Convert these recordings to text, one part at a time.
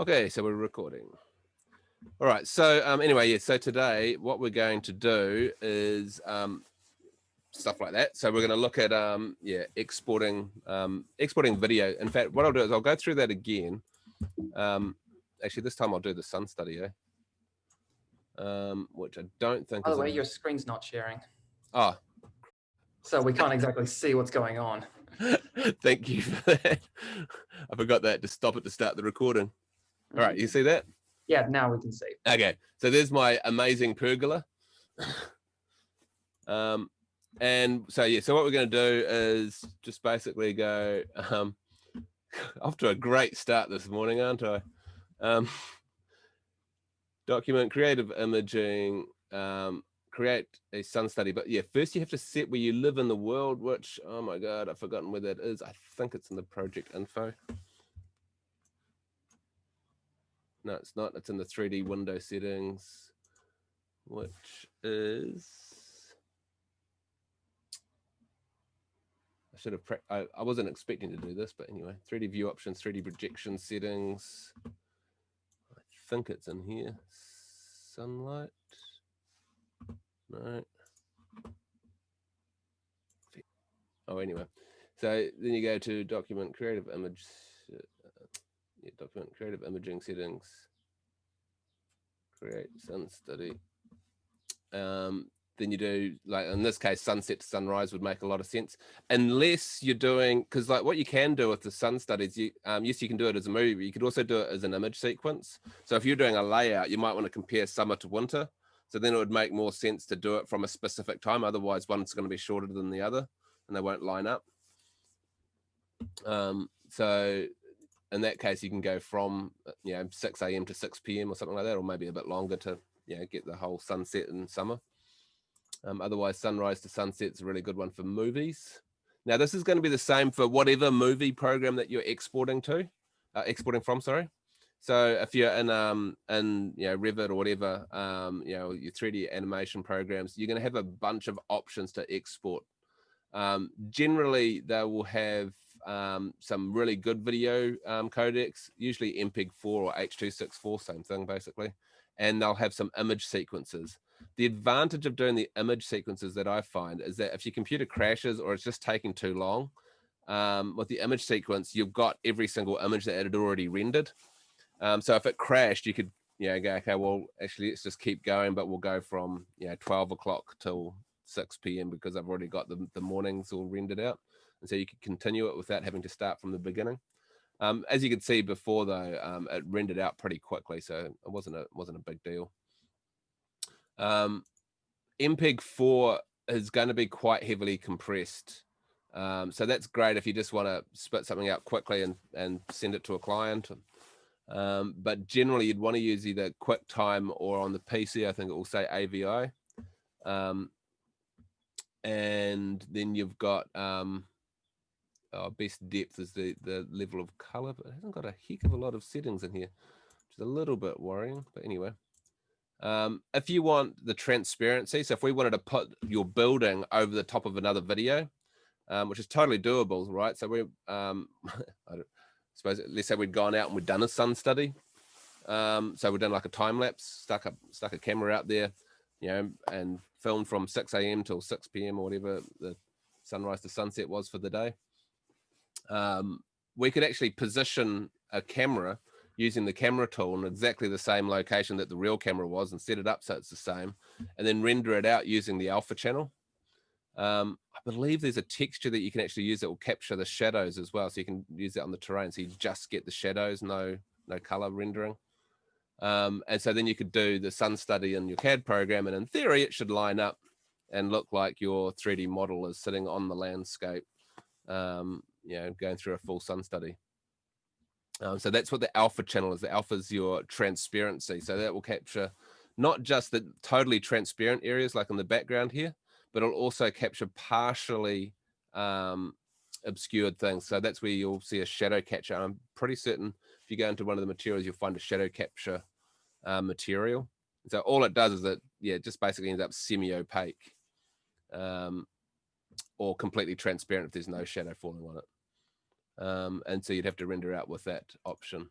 Okay, so we're recording. All right, so anyway, yeah, so today what we're going to do is stuff like that. So we're going to look at exporting video. In fact, what I'll do is I'll go through that again. Actually, this time I'll do the sun study, which I don't think By is the way, your screen's not sharing. Oh, so we can't exactly see what's going on. Thank you for that. I forgot that to stop it to start the recording. All right, you see that? Yeah, now we can see. Okay, so there's my amazing pergola. And so yeah, so what we're going to do is just basically go off to a great start this morning, aren't I? Document creative imaging, create a sun study. But yeah, first you have to set where you live in the world, which, oh my God, I've forgotten where that is. I think it's in the project info. No, it's not. It's in the 3D window settings, which is, I should have, I wasn't expecting to do this, but anyway, 3D view options, 3D projection settings. I think it's in here. Sunlight. No. Oh, anyway. So then you go to document creative image, document creative imaging settings, create sun study. Then you do, like in this case, sunset to sunrise would make a lot of sense, unless you're doing, because like what you can do with the sun studies, you yes, you can do it as a movie, but you could also do it as an image sequence. So if you're doing a layout, you might want to compare summer to winter. So then it would make more sense to do it from a specific time. Otherwise, one's going to be shorter than the other, and they won't line up. So in that case, you can go from 6 a.m. to 6 p.m. or something like that, or maybe a bit longer to get the whole sunset in summer. Otherwise, sunrise to sunset is a really good one for movies. Now, this is going to be the same for whatever movie program that you're exporting from. Sorry. So if you're in Revit or whatever, your 3D animation programs, you're going to have a bunch of options to export. Generally, they will have some really good video codecs, usually MPEG-4 or H.264, same thing basically, and they'll have some image sequences. The advantage of doing the image sequences that I find is that if your computer crashes or it's just taking too long, with the image sequence, you've got every single image that it had already rendered. So if it crashed, you could go, okay, well, actually, let's just keep going, but we'll go from 12 o'clock till 6 p.m. because I've already got the mornings all rendered out. And so you could continue it without having to start from the beginning. As you could see before, though, it rendered out pretty quickly, so it wasn't a big deal. MPEG-4 is going to be quite heavily compressed. So that's great if you just want to spit something out quickly and send it to a client. But generally, you'd want to use either QuickTime or on the PC, I think it will say AVI. And then you've got best depth is the level of color, but it hasn't got a heck of a lot of settings in here, which is a little bit worrying. But anyway, if you want the transparency, so if we wanted to put your building over the top of another video, which is totally doable, right? So we, I suppose, let's say we'd gone out and we'd done a sun study. So we've done like a time lapse, stuck a camera out there, and filmed from 6 a.m. till 6 p.m. or whatever the sunrise to sunset was for the day. We could actually position a camera using the camera tool in exactly the same location that the real camera was and set it up so it's the same, and then render it out using the alpha channel. I believe there's a texture that you can actually use that will capture the shadows as well, so you can use that on the terrain, so you just get the shadows, no color rendering. And so then you could do the sun study in your CAD program, and in theory it should line up and look like your 3D model is sitting on the landscape, going through a full sun study. So that's what the alpha channel is. The alpha is your transparency, so that will capture not just the totally transparent areas like in the background here, but it'll also capture partially obscured things. So that's where you'll see a shadow capture. I'm pretty certain if you go into one of the materials, you'll find a shadow capture material. So all it does is that, just basically ends up semi-opaque or completely transparent if there's no shadow falling on it. And so you'd have to render out with that option.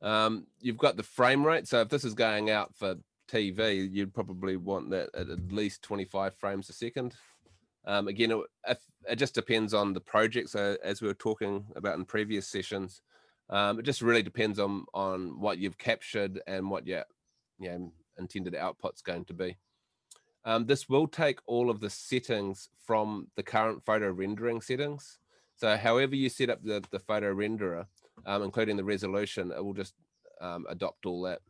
You've got the frame rate. So if this is going out for TV, you'd probably want that at least 25 frames a second. Again, it just depends on the project. So as we were talking about in previous sessions, it just really depends on what you've captured and what your intended output's going to be. This will take all of the settings from the current photo rendering settings. So however you set up the photo renderer, including the resolution, it will just adopt all that.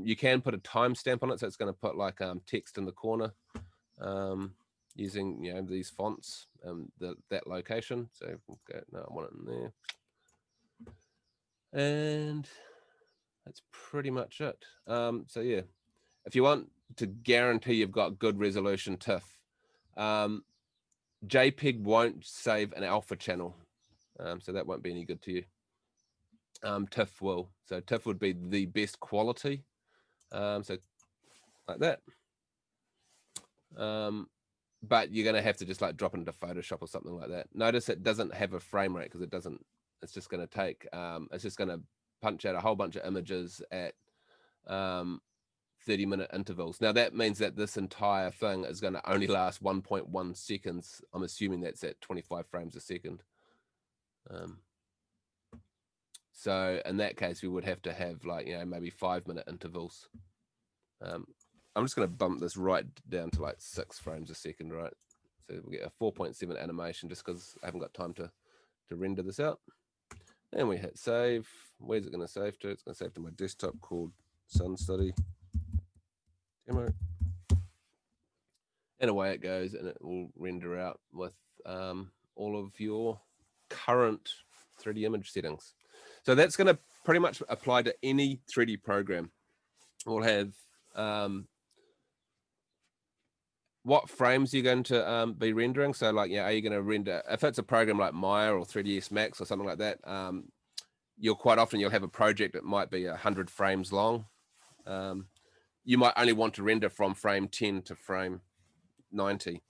You can put a timestamp on it, so it's going to put like text in the corner using these fonts, that location. So we'll go, no, I want it in there, and that's pretty much it. So yeah, if you want to guarantee you've got good resolution TIFF, JPEG won't save an alpha channel, so that won't be any good to you. TIFF will. So TIFF would be the best quality. So like that. But you're going to have to just like drop it into Photoshop or something like that. Notice it doesn't have a frame rate because it doesn't. It's just going to take. It's just going to punch out a whole bunch of images at 30-minute intervals. Now that means that this entire thing is going to only last 1.1 seconds. I'm assuming that's at 25 frames a second. So in that case, we would have to have like maybe 5-minute intervals. I'm just going to bump this right down to like 6 frames a second, right? So we get a 4.7 animation just because I haven't got time to render this out. And we hit save. Where's it going to save to? It's going to save to my desktop called Sun Study Demo. And away it goes, and it will render out with all of your current 3D image settings. So that's going to pretty much apply to any 3D program. We'll have what frames you're going to be rendering. So like, are you going to render, if it's a program like Maya or 3ds Max or something like that, you'll have a project that might be 100 frames long. You might only want to render from frame 10 to frame 90.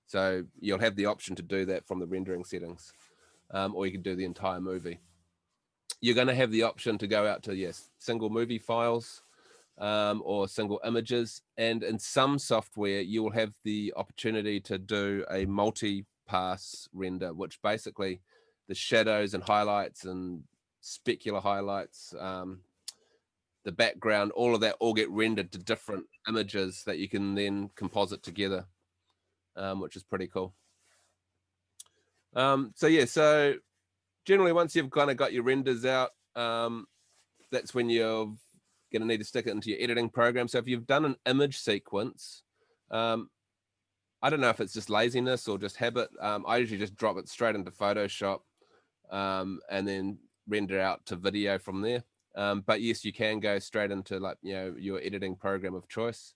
So you'll have the option to do that from the rendering settings, or you can do the entire movie. You're going to have the option to go out to, single movie files, or single images. And in some software, you will have the opportunity to do a multi-pass render, which basically the shadows and highlights and specular highlights, the background, all of that all get rendered to different images that you can then composite together, which is pretty cool. So generally once you've kind of got your renders out, that's when you're going to need to stick it into your editing program. So if you've done an image sequence, I don't know if it's just laziness or just habit. I usually just drop it straight into Photoshop and then render out to video from there. But yes, you can go straight into like, your editing program of choice.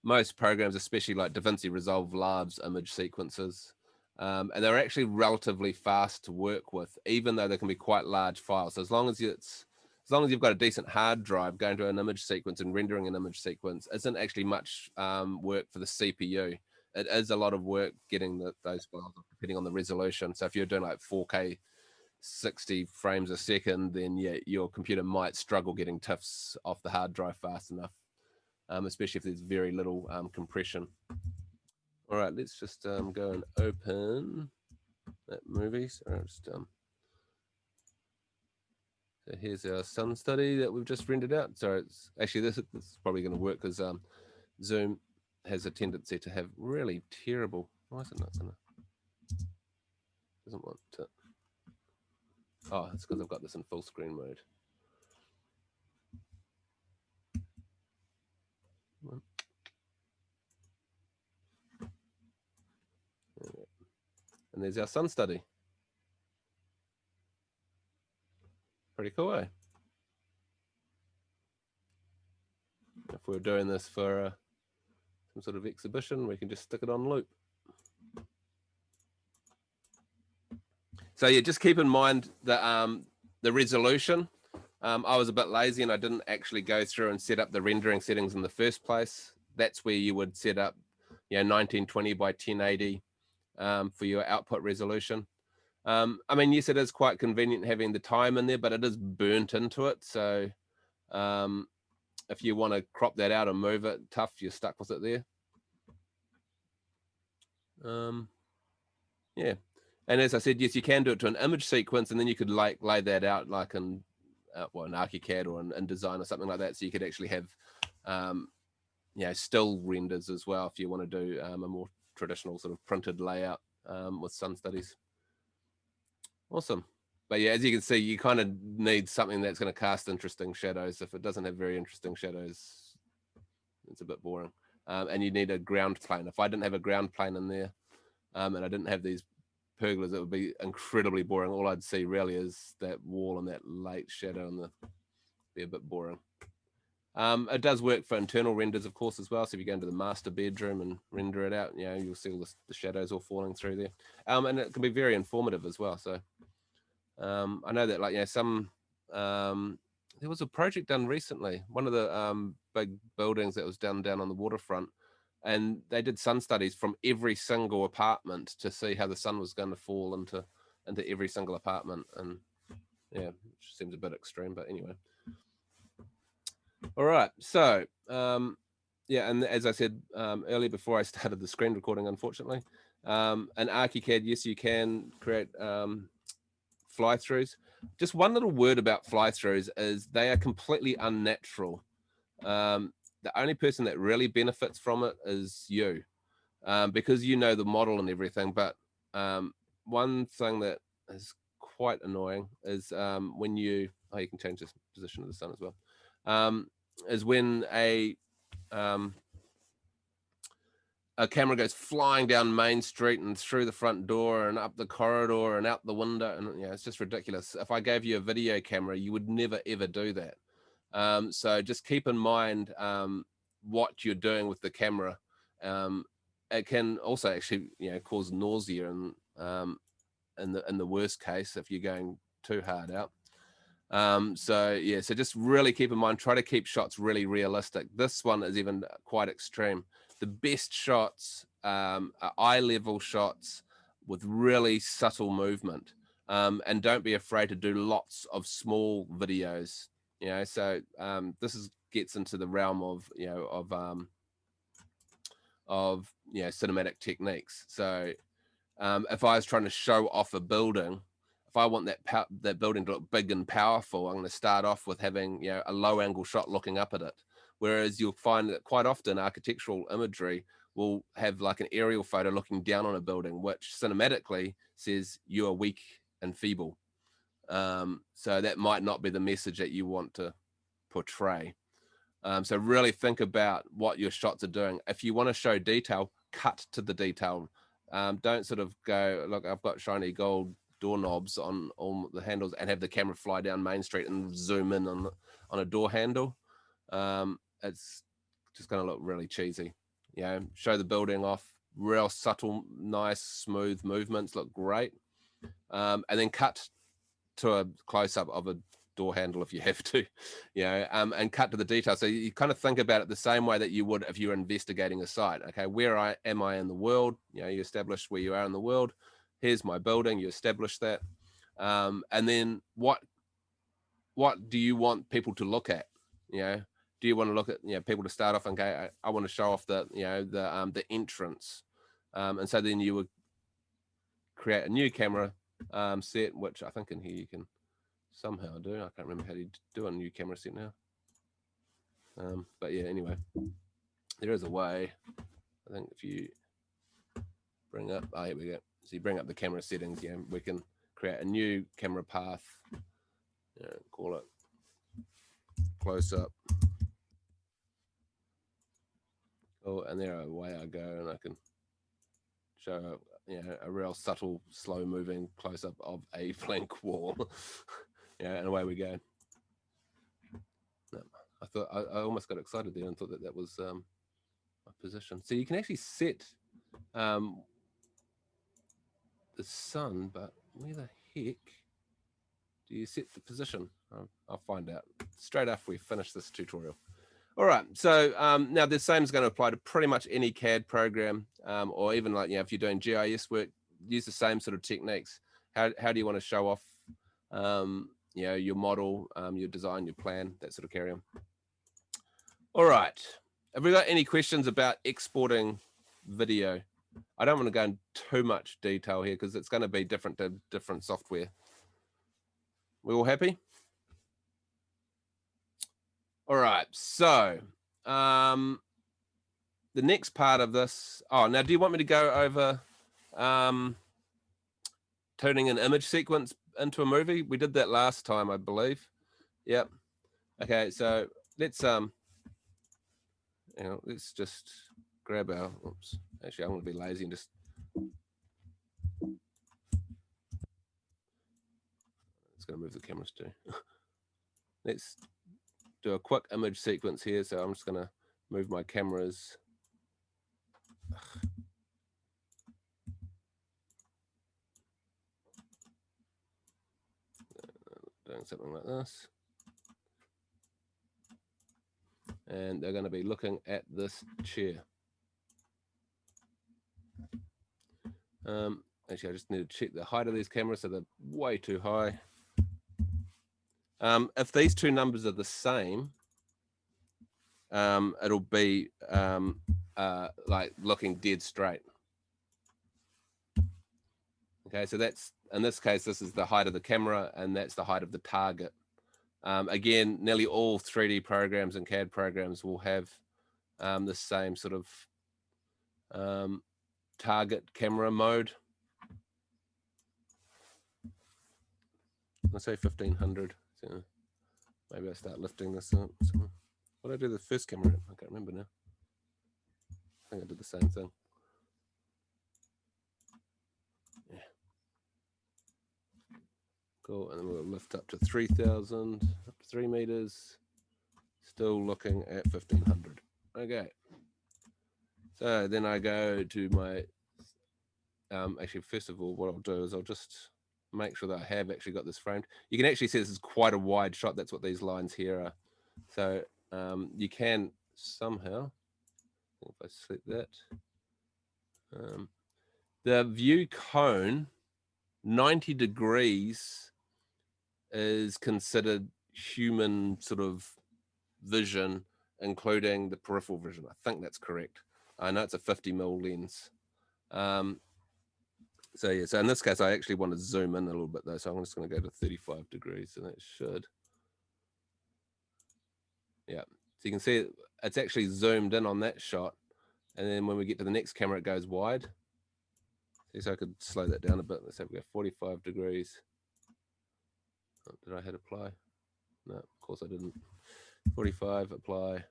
Most programs, especially like DaVinci Resolve, loves image sequences. And they're actually relatively fast to work with, even though they can be quite large files. So as long as you've got a decent hard drive, going to an image sequence and rendering an image sequence isn't actually much work for the CPU. It is a lot of work getting those files, depending on the resolution. So if you're doing like 4K 60 frames a second, then your computer might struggle getting TIFFs off the hard drive fast enough, especially if there's very little compression. All right, let's just go and open that movie. So here's our Sun Study that we've just rendered out. So it's actually, this is probably going to work because Zoom has a tendency to have really terrible. Why is it not going to? Doesn't want to. Oh, it's because I've got this in full screen mode. And there's our Sun Study. Pretty cool, eh? If we're doing this for some sort of exhibition, we can just stick it on loop. So yeah, just keep in mind that the resolution. I was a bit lazy and I didn't actually go through and set up the rendering settings in the first place. That's where you would set up, 1920 by 1080 for your output resolution. I mean, yes, it is quite convenient having the time in there, but it is burnt into it. So if you want to crop that out and move it, tough, you're stuck with it there. Yeah. And as I said, yes, you can do it to an image sequence, and then you could like lay that out like in well, in ArchiCAD or in InDesign or something like that. So you could actually have, you know, still renders as well if you want to do a more traditional sort of printed layout with sun studies. Awesome. But yeah, as you can see, you kind of need something that's going to cast interesting shadows. If it doesn't have very interesting shadows, it's a bit boring. And you need a ground plane. If I didn't have a ground plane in there, and I didn't have these pergolas, it would be incredibly boring. All I'd see really is that wall and that late shadow, and be a bit boring. It does work for internal renders, of course, as well. So if you go into the master bedroom and render it out, you know, you'll see all the shadows all falling through there. And it can be very informative as well. So I know that, like, you know, some there was a project done recently, one of the big buildings that was down on the waterfront, and they did sun studies from every single apartment to see how the sun was going to fall into every single apartment. And yeah, which seems a bit extreme, but anyway. All right, so yeah, and as I said earlier before I started the screen recording, unfortunately, in ArchiCAD, yes, you can create fly-throughs. Just one little word about fly-throughs is they are completely unnatural. The only person that really benefits from it is you, because you know the model and everything. But one thing that is quite annoying is when you can change the position of the sun as well, is when a camera goes flying down Main Street and through the front door and up the corridor and out the window, and it's just ridiculous. If I gave you a video camera, you would never ever do that. So just keep in mind what you're doing with the camera. It can also actually, cause nausea, and in the worst case, if you're going too hard out. So just really keep in mind, try to keep shots really realistic. This one is even quite extreme. The best shots are eye level shots with really subtle movement, and don't be afraid to do lots of small videos. So this gets into the realm of cinematic techniques. So if I was trying to show off a building, if I want that building to look big and powerful, I'm going to start off with having a low angle shot looking up at it. Whereas you'll find that quite often architectural imagery will have like an aerial photo looking down on a building, which cinematically says you are weak and feeble. So that might not be the message that you want to portray. So really think about what your shots are doing. If you want to show detail, cut to the detail. Don't sort of go, look, I've got shiny gold doorknobs on all the handles, and have the camera fly down Main Street and zoom in on a door handle. It's just going to look really cheesy. Show the building off, real subtle, nice, smooth movements, look great. And then cut to a close-up of a door handle if you have to, and cut to the detail. So you kind of think about it the same way that you would if you were investigating a site. Okay, where am I in the world? You establish where you are in the world. Here's my building. You establish that, and then what do you want people to look at? Do you want to look at people to start off and go, I want to show off the the entrance, and so then you would create a new camera set, which I think in here you can somehow do. I can't remember how to do a new camera set now. But yeah, anyway, there is a way. I think if you bring up, here we go. So you bring up the camera settings, we can create a new camera path. Call it close up. Oh, and there away I go, and I can show a real subtle, slow moving close up of a blank wall. And away we go. I thought I almost got excited there and thought that was my position. So you can actually set the sun, but where the heck do you set the position? I'll find out straight after we finish this tutorial. All right, so now the same is going to apply to pretty much any CAD program, or even like if you're doing GIS work, use the same sort of techniques. how do you want to show off, you know, your model, your design, your plan, that sort of carry on. All right. Have we got any questions about exporting video? I don't want to go into too much detail here because it's going to be different to different software. We all happy? All right. So the next part of this. Oh, now do you want me to go over turning an image sequence into a movie? We did that last time, I believe. Yep. Okay. So let's you know, let's just grab our. Oops. Actually, I'm going to be lazy and just. It's going to move the cameras too. Let's do a quick image sequence here. So I'm just going to move my cameras. Doing something like this. And they're going to be looking at this chair. Actually, I just need to check the height of these cameras, so they're way too high. If these two numbers are the same, it'll be like looking dead straight. Okay, so that's, in this case, this is the height of the camera, and that's the height of the target. Again, nearly all 3D programs and CAD programs will have the same sort of target camera mode. Let's say 1500. So maybe I start lifting this up. What did I do the first camera? I can't remember now. I think I did the same thing. Yeah. Cool. And then we'll lift up to 3000, up to 3 meters. Still looking at 1500. Okay. So then I go to my, actually, first of all, what I'll do is I'll just make sure that I have actually got this framed. You can actually see this is quite a wide shot. That's what these lines here are. So you can somehow, if I select that, the view cone, 90 degrees is considered human sort of vision, including the peripheral vision. I think that's correct. I know it's a 50mm lens. So yeah, so in this case, I actually want to zoom in a little bit though. So I'm just going to go to 35 degrees, and that should. Yeah, so you can see it's actually zoomed in on that shot. And then when we get to the next camera, it goes wide. See, so I could slow that down a bit. Let's say we go 45 degrees. Oh, did I hit apply? No, of course I didn't. 45, apply.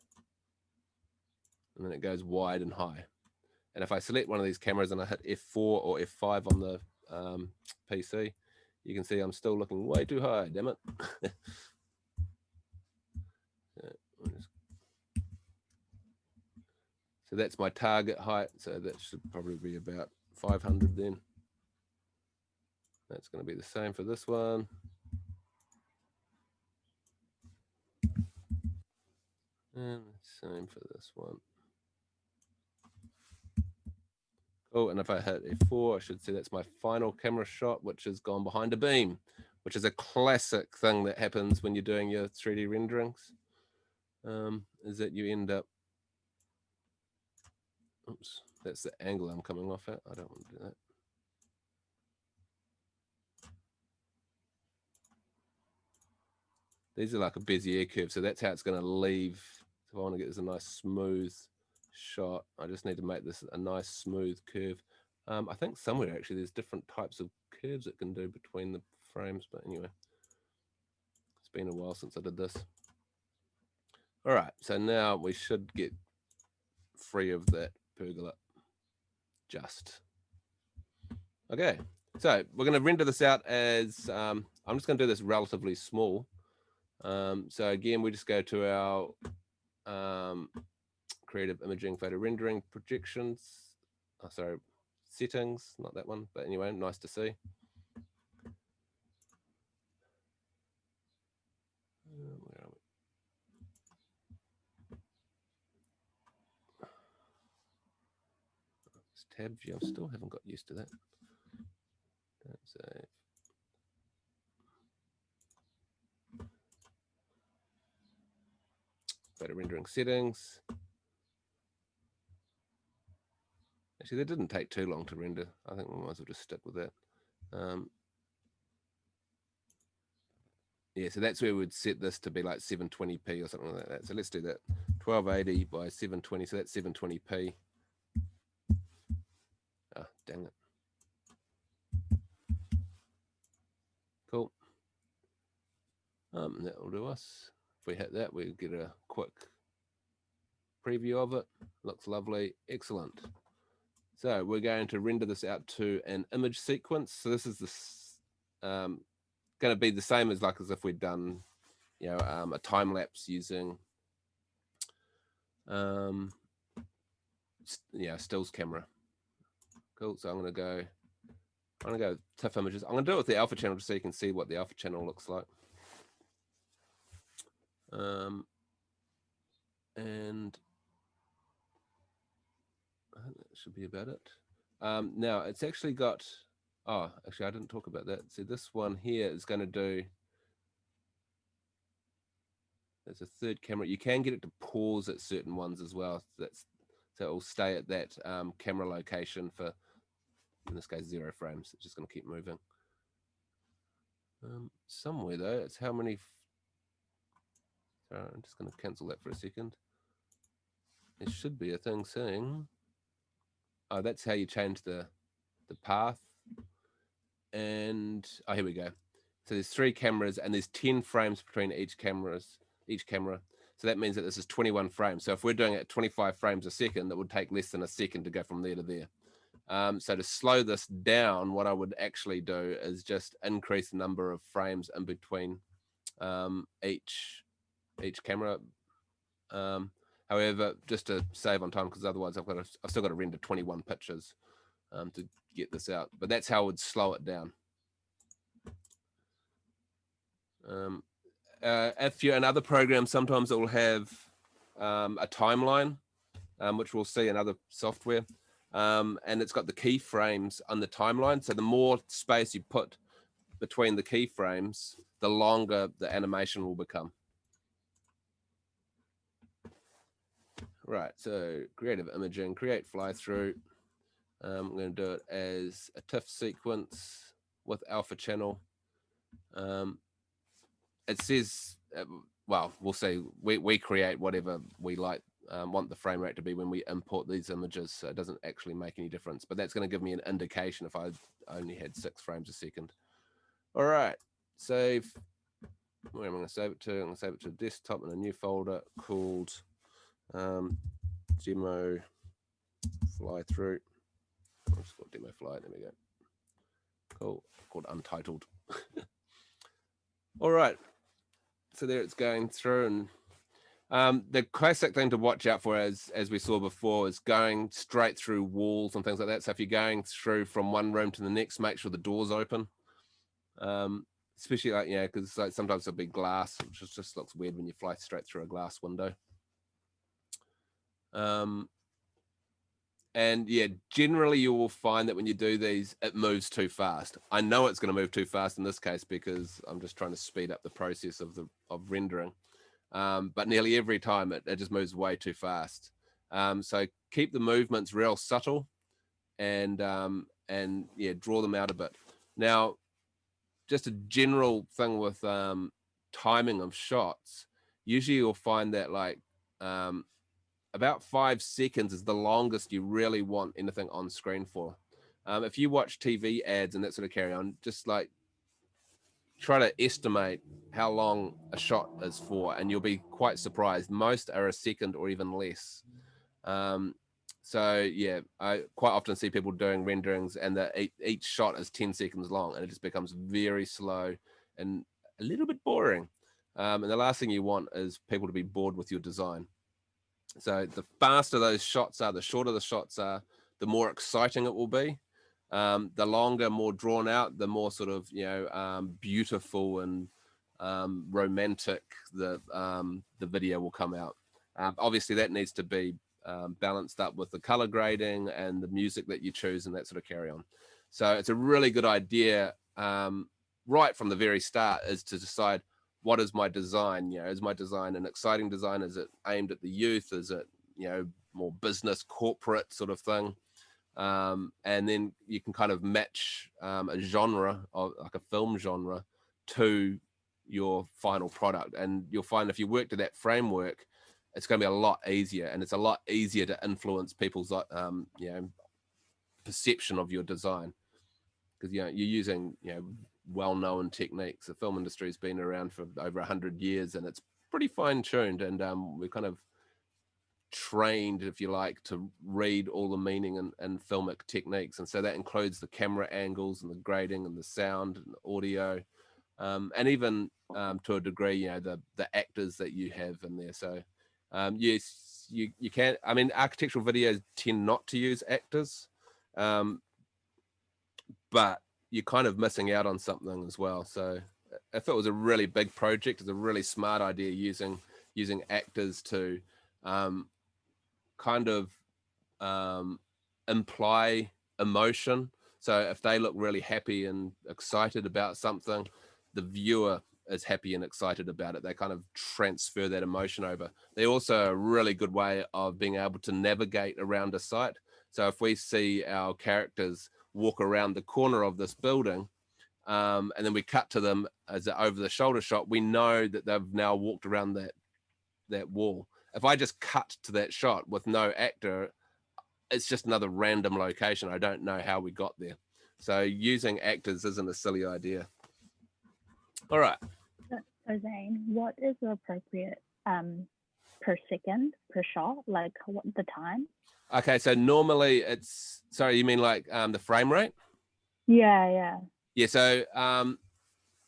And then it goes wide and high. And if I select one of these cameras and I hit F4 or F5 on the PC, you can see I'm still looking way too high, damn it. So that's my target height. So that should probably be about 500 then. That's going to be the same for this one. And the same for this one. Oh, and if I hit F4, I should see that's my final camera shot, which has gone behind a beam, which is a classic thing that happens when you're doing your 3D renderings, is that you end up, oops, that's the angle I'm coming off at. I don't want to do that. These are like a Bezier curve, so that's how it's going to leave. So if I want to get this a nice smooth shot, I just need to make this a nice smooth curve. I think somewhere actually there's different types of curves it can do between the frames, but anyway, it's been a while since I did this. All right, so now we should get free of that pergola. Just okay. So we're going to render this out as I'm just going to do this relatively small. So again, we just go to our creative imaging photo rendering projections. Oh, sorry, settings, not that one, but anyway, nice to see. Where are we? This tab view, I still haven't got used to that. Don't save. go to rendering settings. Actually, that didn't take too long to render. I think we might as well just stick with that. Yeah, so that's where we'd set this to be like 720p or something like that. So let's do that. 1280 by 720, so that's 720p. Oh, dang it. Cool. That will do us. If we hit that, we'll get a quick preview of it. Looks lovely. Excellent. So we're going to render this out to an image sequence. So this is going to be the same as like as if we'd done, you know, a time lapse using, stills camera. Cool. So I'm going to go TIFF images. I'm going to do it with the alpha channel just so you can see what the alpha channel looks like. And I think that should be about it. Now it's actually got, oh, actually I didn't talk about that. So this one here is going to do, there's a third camera. You can get it to pause at certain ones as well. So it will stay at that camera location for, in this case, 0 frames. It's just going to keep moving. Somewhere though, it's how many. Sorry, I'm just going to cancel that for a second. There should be a thing saying, oh, that's how you change the path. And oh, here we go. So there's 3 cameras and there's 10 frames between each camera. So that means that this is 21 frames. So if we're doing it at 25 frames a second, that would take less than a second to go from there to there. So to slow this down, what I would actually do is just increase the number of frames in between each camera. However, just to save on time, because otherwise I've still got to render 21 pictures to get this out. But that's how I would slow it down. If you're in other programs, sometimes it will have a timeline, which we'll see in other software. And it's got the keyframes on the timeline. So the more space you put between the keyframes, the longer the animation will become. Right, so creative imaging, create fly through. I'm going to do it as a TIFF sequence with alpha channel. It says, well, we'll see. We create whatever we like, want the frame rate to be when we import these images. So it doesn't actually make any difference, but that's going to give me an indication if I only had 6 frames a second. All right, save. Where am I going to save it to? I'm going to save it to desktop in a new folder called demo fly through. I'll just call demo fly. There we go. Cool. Called Untitled. All right. So there it's going through, and the classic thing to watch out for, as we saw before, is going straight through walls and things like that. So if you're going through from one room to the next, make sure the door's open. Especially like, you know, because like sometimes there'll be glass, which just looks weird when you fly straight through a glass window. And yeah, generally you will find that when you do these, it moves too fast. I know it's going to move too fast in this case because I'm just trying to speed up the process of rendering. But nearly every time it just moves way too fast. So keep the movements real subtle, and yeah, draw them out a bit. Now, just a general thing with timing of shots, usually you'll find that like about 5 seconds is the longest you really want anything on screen for. If you watch TV ads and that sort of carry on, just like try to estimate how long a shot is for, and you'll be quite surprised. Most are a second or even less. So yeah, I quite often see people doing renderings and each shot is 10 seconds long, and it just becomes very slow and a little bit boring. And the last thing you want is people to be bored with your design. So the faster those shots are, the shorter the shots are, the more exciting it will be. The longer, more drawn out, the more sort of, you know, beautiful and romantic the video will come out. Obviously, that needs to be balanced up with the color grading and the music that you choose and that sort of carry on. So it's a really good idea right from the very start is to decide what is my design? You know, is my design an exciting design? Is it aimed at the youth? Is it, you know, more business, corporate sort of thing? And then you can kind of match a genre, of like a film genre, to your final product. And you'll find if you work to that framework, it's going to be a lot easier, and it's a lot easier to influence people's you know, perception of your design, because, you know, you're using, you know, well-known techniques. The film industry has been around for over 100 years, and it's pretty fine-tuned, and we're kind of trained, if you like, to read all the meaning and filmic techniques. And so that includes the camera angles and the grading and the sound and the audio, and even to a degree, you know, the actors that you have in there. So yes, you can, I mean, architectural videos tend not to use actors, but you're kind of missing out on something as well. So if it was a really big project, it's a really smart idea using actors to kind of imply emotion. So if they look really happy and excited about something, the viewer is happy and excited about it. They kind of transfer that emotion over. They're also a really good way of being able to navigate around a site. So if we see our characters walk around the corner of this building, and then we cut to them as an over the shoulder shot, we know that they've now walked around that wall. If I just cut to that shot with no actor, it's just another random location. I don't know how we got there. So using actors isn't a silly idea. All right. So Zane, what is the appropriate per second per shot? Like what the time? Okay, so normally it's, sorry, you mean like the frame rate? Yeah. Yeah.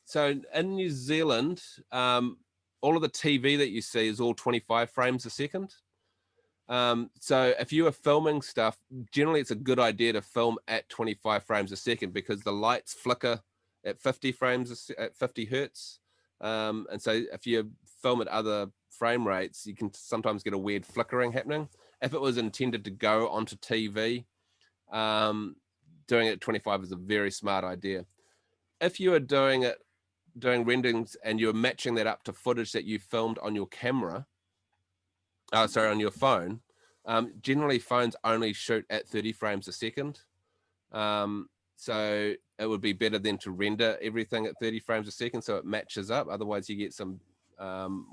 So in New Zealand, all of the TV that you see is all 25 frames a second. So if you are filming stuff, generally it's a good idea to film at 25 frames a second, because the lights flicker at 50 frames at 50 hertz. And so if you film at other frame rates, you can sometimes get a weird flickering happening. If it was intended to go onto TV, doing it at 25 is a very smart idea. If you are doing renderings and you're matching that up to footage that you filmed on your camera, on your phone, generally phones only shoot at 30 frames a second. So it would be better then to render everything at 30 frames a second so it matches up. Otherwise you get some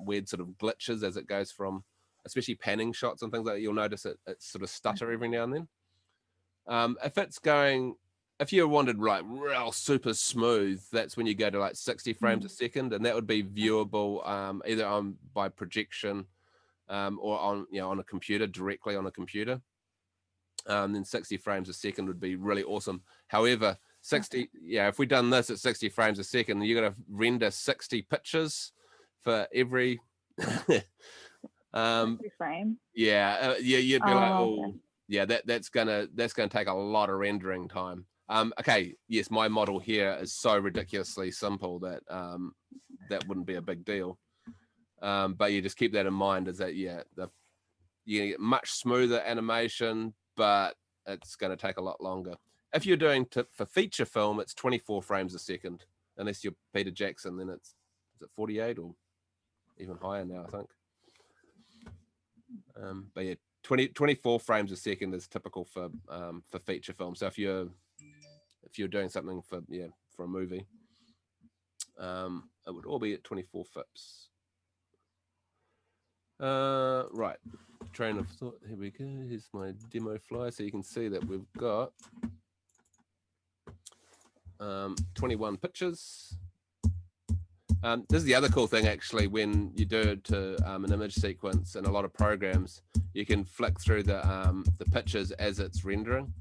weird sort of glitches as it goes from, especially panning shots and things like that. You'll notice it sort of stutter every now and then. If you wanted like real super smooth, that's when you go to like 60 frames a second, and that would be viewable either by projection or on a computer, directly on a computer. Then 60 frames a second would be really awesome. However, if we've done this at 60 frames a second, you're going to render 60 pictures for every frame. You'd be like, oh, okay. yeah, that's gonna take a lot of rendering time. Okay, yes, my model here is so ridiculously simple that that wouldn't be a big deal. But you just keep that in mind, is that you get much smoother animation, but it's going to take a lot longer. If you're doing for feature film, it's 24 frames a second, unless you're Peter Jackson, then is it 48 or even higher now, I think. But yeah, 24 frames a second is typical for feature film. So if you're doing something for a movie, it would all be at 24 FIPS. Right, train of thought. Here we go. Here's my demo flyer, so you can see that we've got 21 pictures. This is the other cool thing, actually, when you do it to an image sequence in a lot of programs, you can flick through the pictures as it's rendering.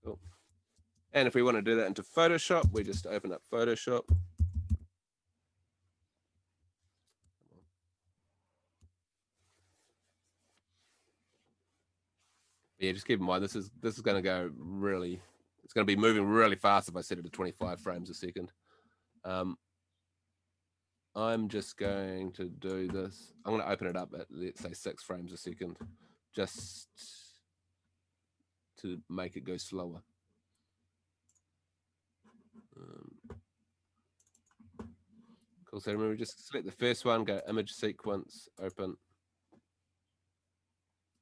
Cool. And if we want to do that into Photoshop, we just open up Photoshop. Yeah, just keep in mind, this is going to go really, it's going to be moving really fast if I set it to 25 frames a second. I'm just going to do this. I'm going to open it up at, let's say, 6 frames a second, just to make it go slower. Cool. So remember, just select the first one, go image sequence, open.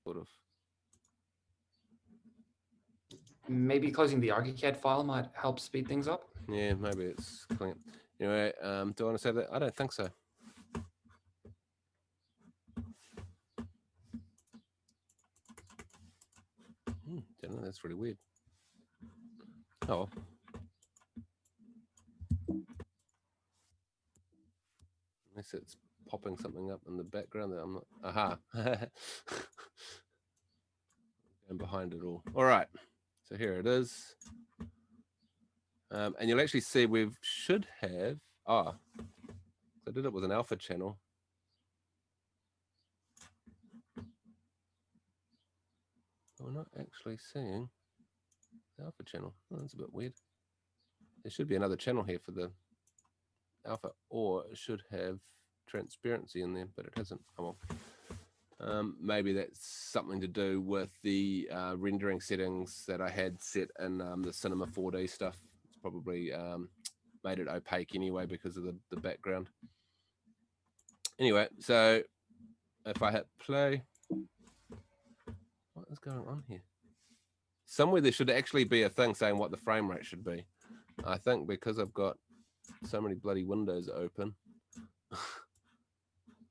Sort of. Maybe closing the ArchiCAD file might help speed things up. Yeah, maybe it's clean. Anyway, do I want to save that? I don't think so. Don't know, that's really weird. Oh. Unless it's popping something up in the background that I'm not. Aha. And behind it all. All right. So here it is. And you'll actually see we should have. I did it with an alpha channel. We're not actually seeing the alpha channel. Oh, that's a bit weird. There should be another channel here for the alpha, or it should have transparency in there, but it hasn't. Oh well. Maybe that's something to do with the rendering settings that I had set in the Cinema 4D stuff. It's probably made it opaque anyway because of the background. Anyway, so if I hit play, what is going on here? Somewhere there should actually be a thing saying what the frame rate should be. I think because I've got so many bloody windows open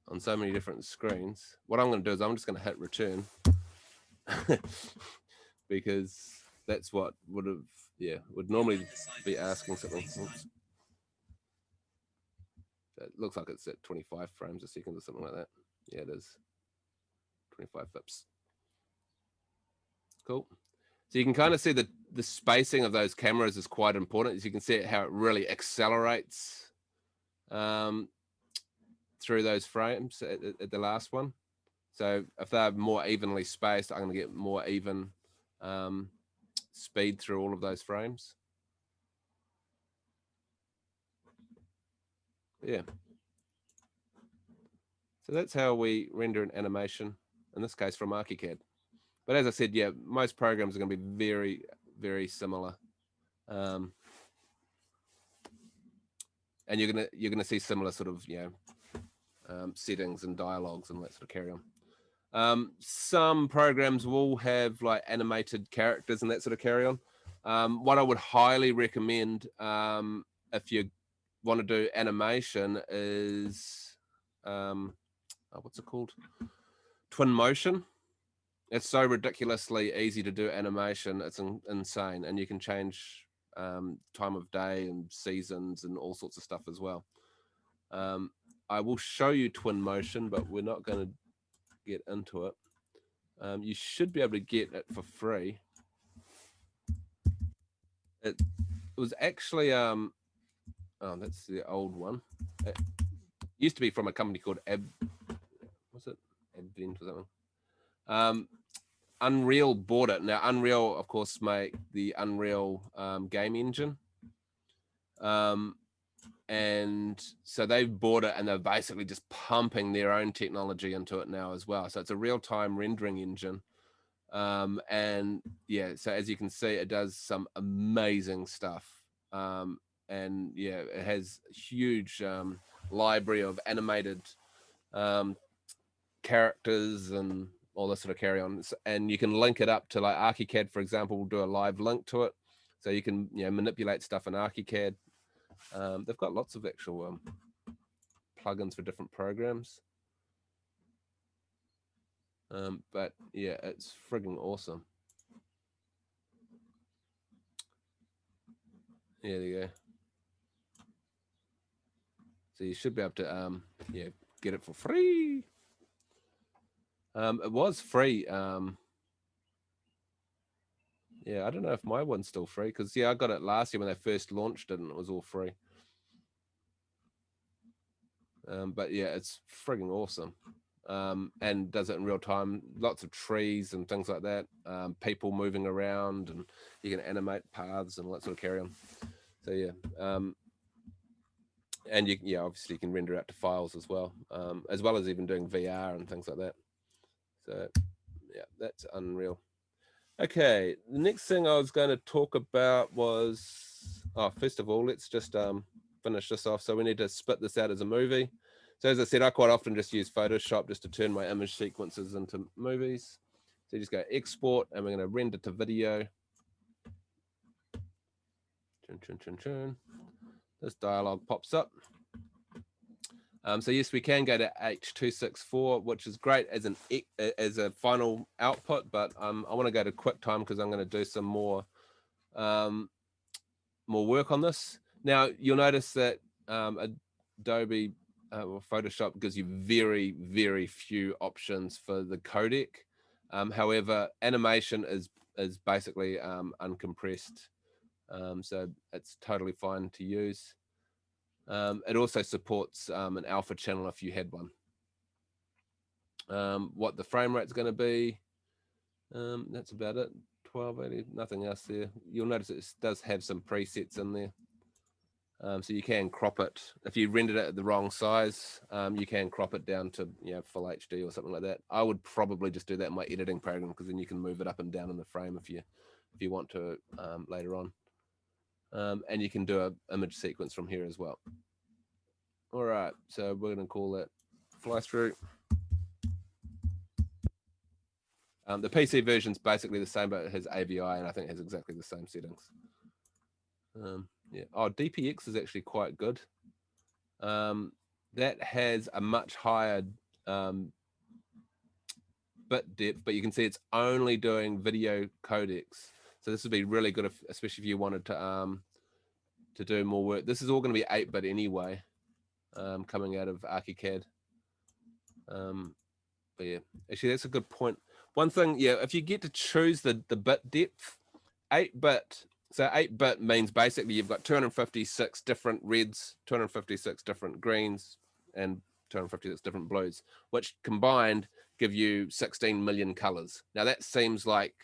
on so many different screens, what I'm going to do is I'm just going to hit return because that's what would normally be asking something. Oops. It looks like it's at 25 frames a second or something like that. Yeah, it is. 25 pips. Cool. So you can kind of see that the spacing of those cameras is quite important. As you can see how it really accelerates through those frames at the last one. So if they're more evenly spaced, I'm going to get more even speed through all of those frames. Yeah. So that's how we render an animation, in this case from ArchiCAD. But as I said, yeah, most programs are going to be very, very similar, and you're gonna see similar sort of settings and dialogues and that sort of carry on. Some programs will have like animated characters and that sort of carry on. What I would highly recommend if you want to do animation is what's it called? Twinmotion. It's so ridiculously easy to do animation. It's insane, and you can change time of day and seasons and all sorts of stuff as well. I will show you Twinmotion, but we're not going to get into it. You should be able to get it for free. It was actually oh, that's the old one. It used to be from a company called was it Advent or something? Unreal bought it. Now Unreal, of course, make the Unreal game engine, and so they've bought it and they're basically just pumping their own technology into it now as well. So it's a real-time rendering engine, and yeah, so as you can see, it does some amazing stuff, and yeah, it has a huge library of animated characters and all this sort of carry on, and you can link it up to like ArchiCAD, for example. We'll do a live link to it, so you can manipulate stuff in ArchiCAD. They've got lots of actual plugins for different programs, but yeah, it's frigging awesome. Yeah, there you go. So you should be able to get it for free. It was free. Yeah, I don't know if my one's still free because I got it last year when they first launched it and it was all free. But yeah, it's frigging awesome, and does it in real time. Lots of trees and things like that. People moving around, and you can animate paths and all that sort of carry on. So yeah, and you obviously you can render out to files as well as even doing VR and things like that. So yeah, that's Unreal. Okay, the next thing I was going to talk about was, first of all, let's just finish this off. So we need to spit this out as a movie. So as I said, I quite often just use Photoshop just to turn my image sequences into movies. So you just go export, and we're going to render to video. This dialog pops up. So yes, we can go to H.264, which is great as a final output, but I want to go to QuickTime because I'm going to do some more work on this. Now you'll notice that Adobe Photoshop gives you very, very few options for the codec. However, animation is basically uncompressed, so it's totally fine to use. It also supports an alpha channel if you had one. What the frame rate's going to be, that's about it. 1280, nothing else there. You'll notice it does have some presets in there. So you can crop it. If you rendered it at the wrong size, you can crop it down to full HD or something like that. I would probably just do that in my editing program, because then you can move it up and down in the frame if you want to later on. And you can do an image sequence from here as well. All right, so we're going to call that fly through. The PC version is basically the same, but it has AVI, and I think it has exactly the same settings. Yeah. Oh, DPX is actually quite good. That has a much higher bit depth, but you can see it's only doing video codecs. So this would be really good, especially if you wanted to do more work. This is all going to be 8-bit anyway, coming out of ArchiCAD. But yeah, actually that's a good point. One thing, yeah, if you get to choose the bit depth, 8-bit. So 8-bit means basically you've got 256 different reds, 256 different greens, and 256 different blues, which combined give you 16 million colors. Now that seems like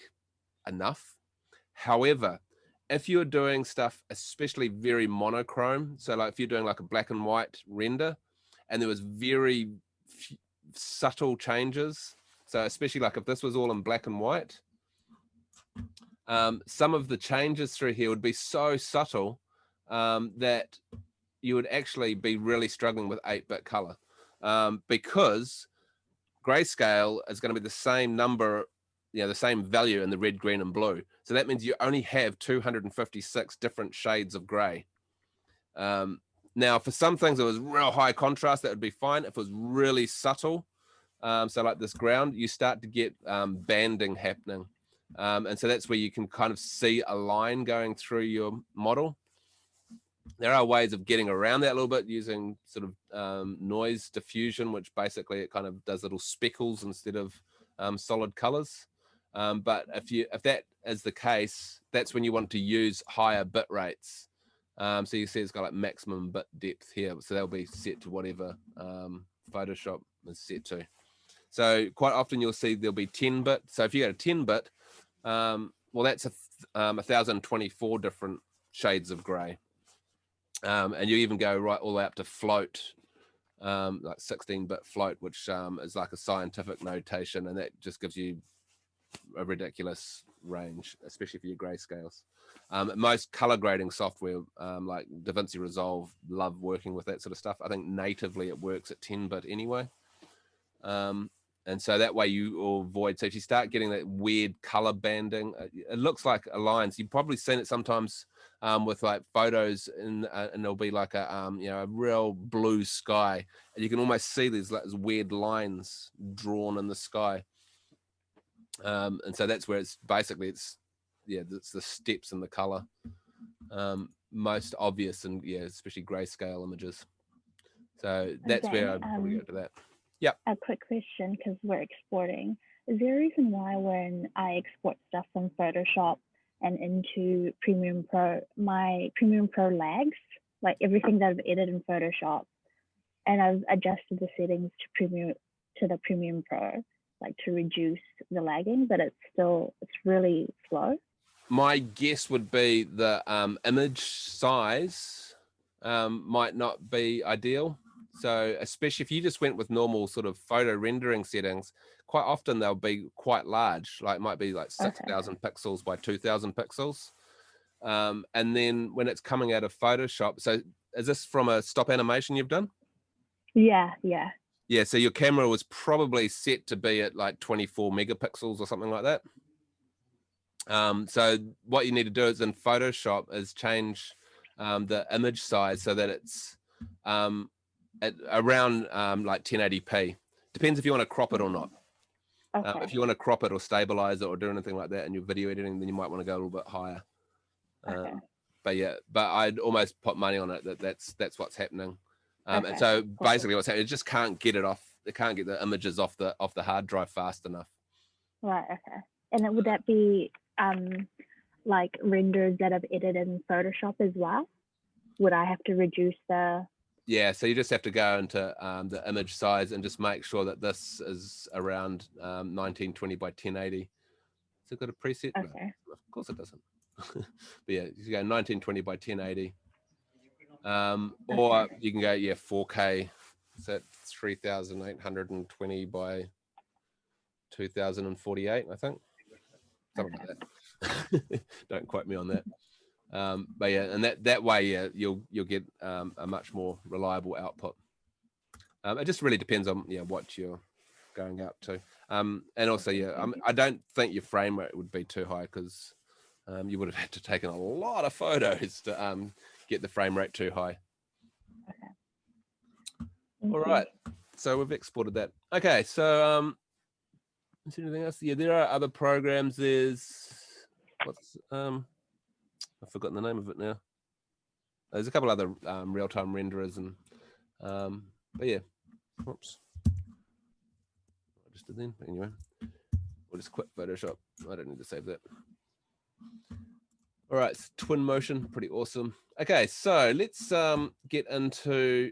enough. However, if you're doing stuff, especially very monochrome, so like if you're doing like a black and white render, and there was very subtle changes, so especially like if this was all in black and white, some of the changes through here would be so subtle that you would actually be really struggling with 8-bit color, because grayscale is going to be the same number, the same value in the red, green, and blue. So that means you only have 256 different shades of gray. Now, for some things, it was real high contrast, that would be fine. If it was really subtle, so like this ground, you start to get banding happening. And so that's where you can kind of see a line going through your model. There are ways of getting around that a little bit using sort of noise diffusion, which basically it kind of does little speckles instead of solid colors. But if that is the case, that's when you want to use higher bit rates. So you see it's got like maximum bit depth here. So they'll be set to whatever Photoshop is set to. So quite often you'll see there'll be 10-bit. So if you go to 10-bit, well, that's 1,024 different shades of gray. And you even go right all the way up to float, like 16-bit float, which is like a scientific notation, and that just gives you a ridiculous range, especially for your grayscales. Most color grading software, like DaVinci Resolve, love working with that sort of stuff. I think natively it works at 10-bit anyway. And so that way you will avoid, so if you start getting that weird color banding, it looks like a line. So you've probably seen it sometimes with like photos, and there'll be like a real blue sky, and you can almost see these like weird lines drawn in the sky. And so that's where it's basically, it's the steps in the color, most obvious, and especially grayscale images. So that's where I'd probably go to that. Yeah. A quick question, because we're exporting. Is there a reason why when I export stuff from Photoshop and into Premiere Pro, my Premiere Pro lags? Like everything that I've edited in Photoshop, and I've adjusted the settings to the Premiere Pro, like to reduce the lagging, but it's really slow. My guess would be the image size might not be ideal. So especially if you just went with normal sort of photo rendering settings, quite often they'll be quite large, like it might be like 6,000 pixels by 2,000 pixels. And then when it's coming out of Photoshop, so is this from a stop animation you've done? Yeah. Yeah, so your camera was probably set to be at like 24 megapixels or something like that. So what you need to do is in Photoshop is change the image size so that it's at around like 1080p. Depends if you want to crop it or not. Okay. If you want to crop it or stabilize it or do anything like that in your video editing, then you might want to go a little bit higher. Okay. But yeah, but I'd almost put money on it that's what's happening. And Okay, so cool. basically what's happening, it just can't get it off. It can't get the images off the hard drive fast enough. Right. Okay. And then would that be like renders that I've edited in Photoshop as well? Would I have to reduce the? Yeah, so you just have to go into the image size and just make sure that this is around 1920 by 1080. Has it got a preset? Okay. No, of course it doesn't. But yeah, you go 1920 by 1080. Or you can go, 4K. So that's 3820 by 2048, I think. Something like that. Don't quote me on that. But yeah, and that way, yeah, you'll get a much more reliable output. It just really depends on what you're going up to. And also, I don't think your frame rate would be too high because you would have had to take a lot of photos to get the frame rate too high. Okay. All right, so we've exported that. Okay, so is there anything else? Yeah, there are other programs. There's I've forgotten the name of it now. There's a couple other real-time renderers and but yeah, oops. I just did then. Anyway, we'll just quit Photoshop. I don't need to save that. All right, it's twin motion, pretty awesome. Okay, so let's get into.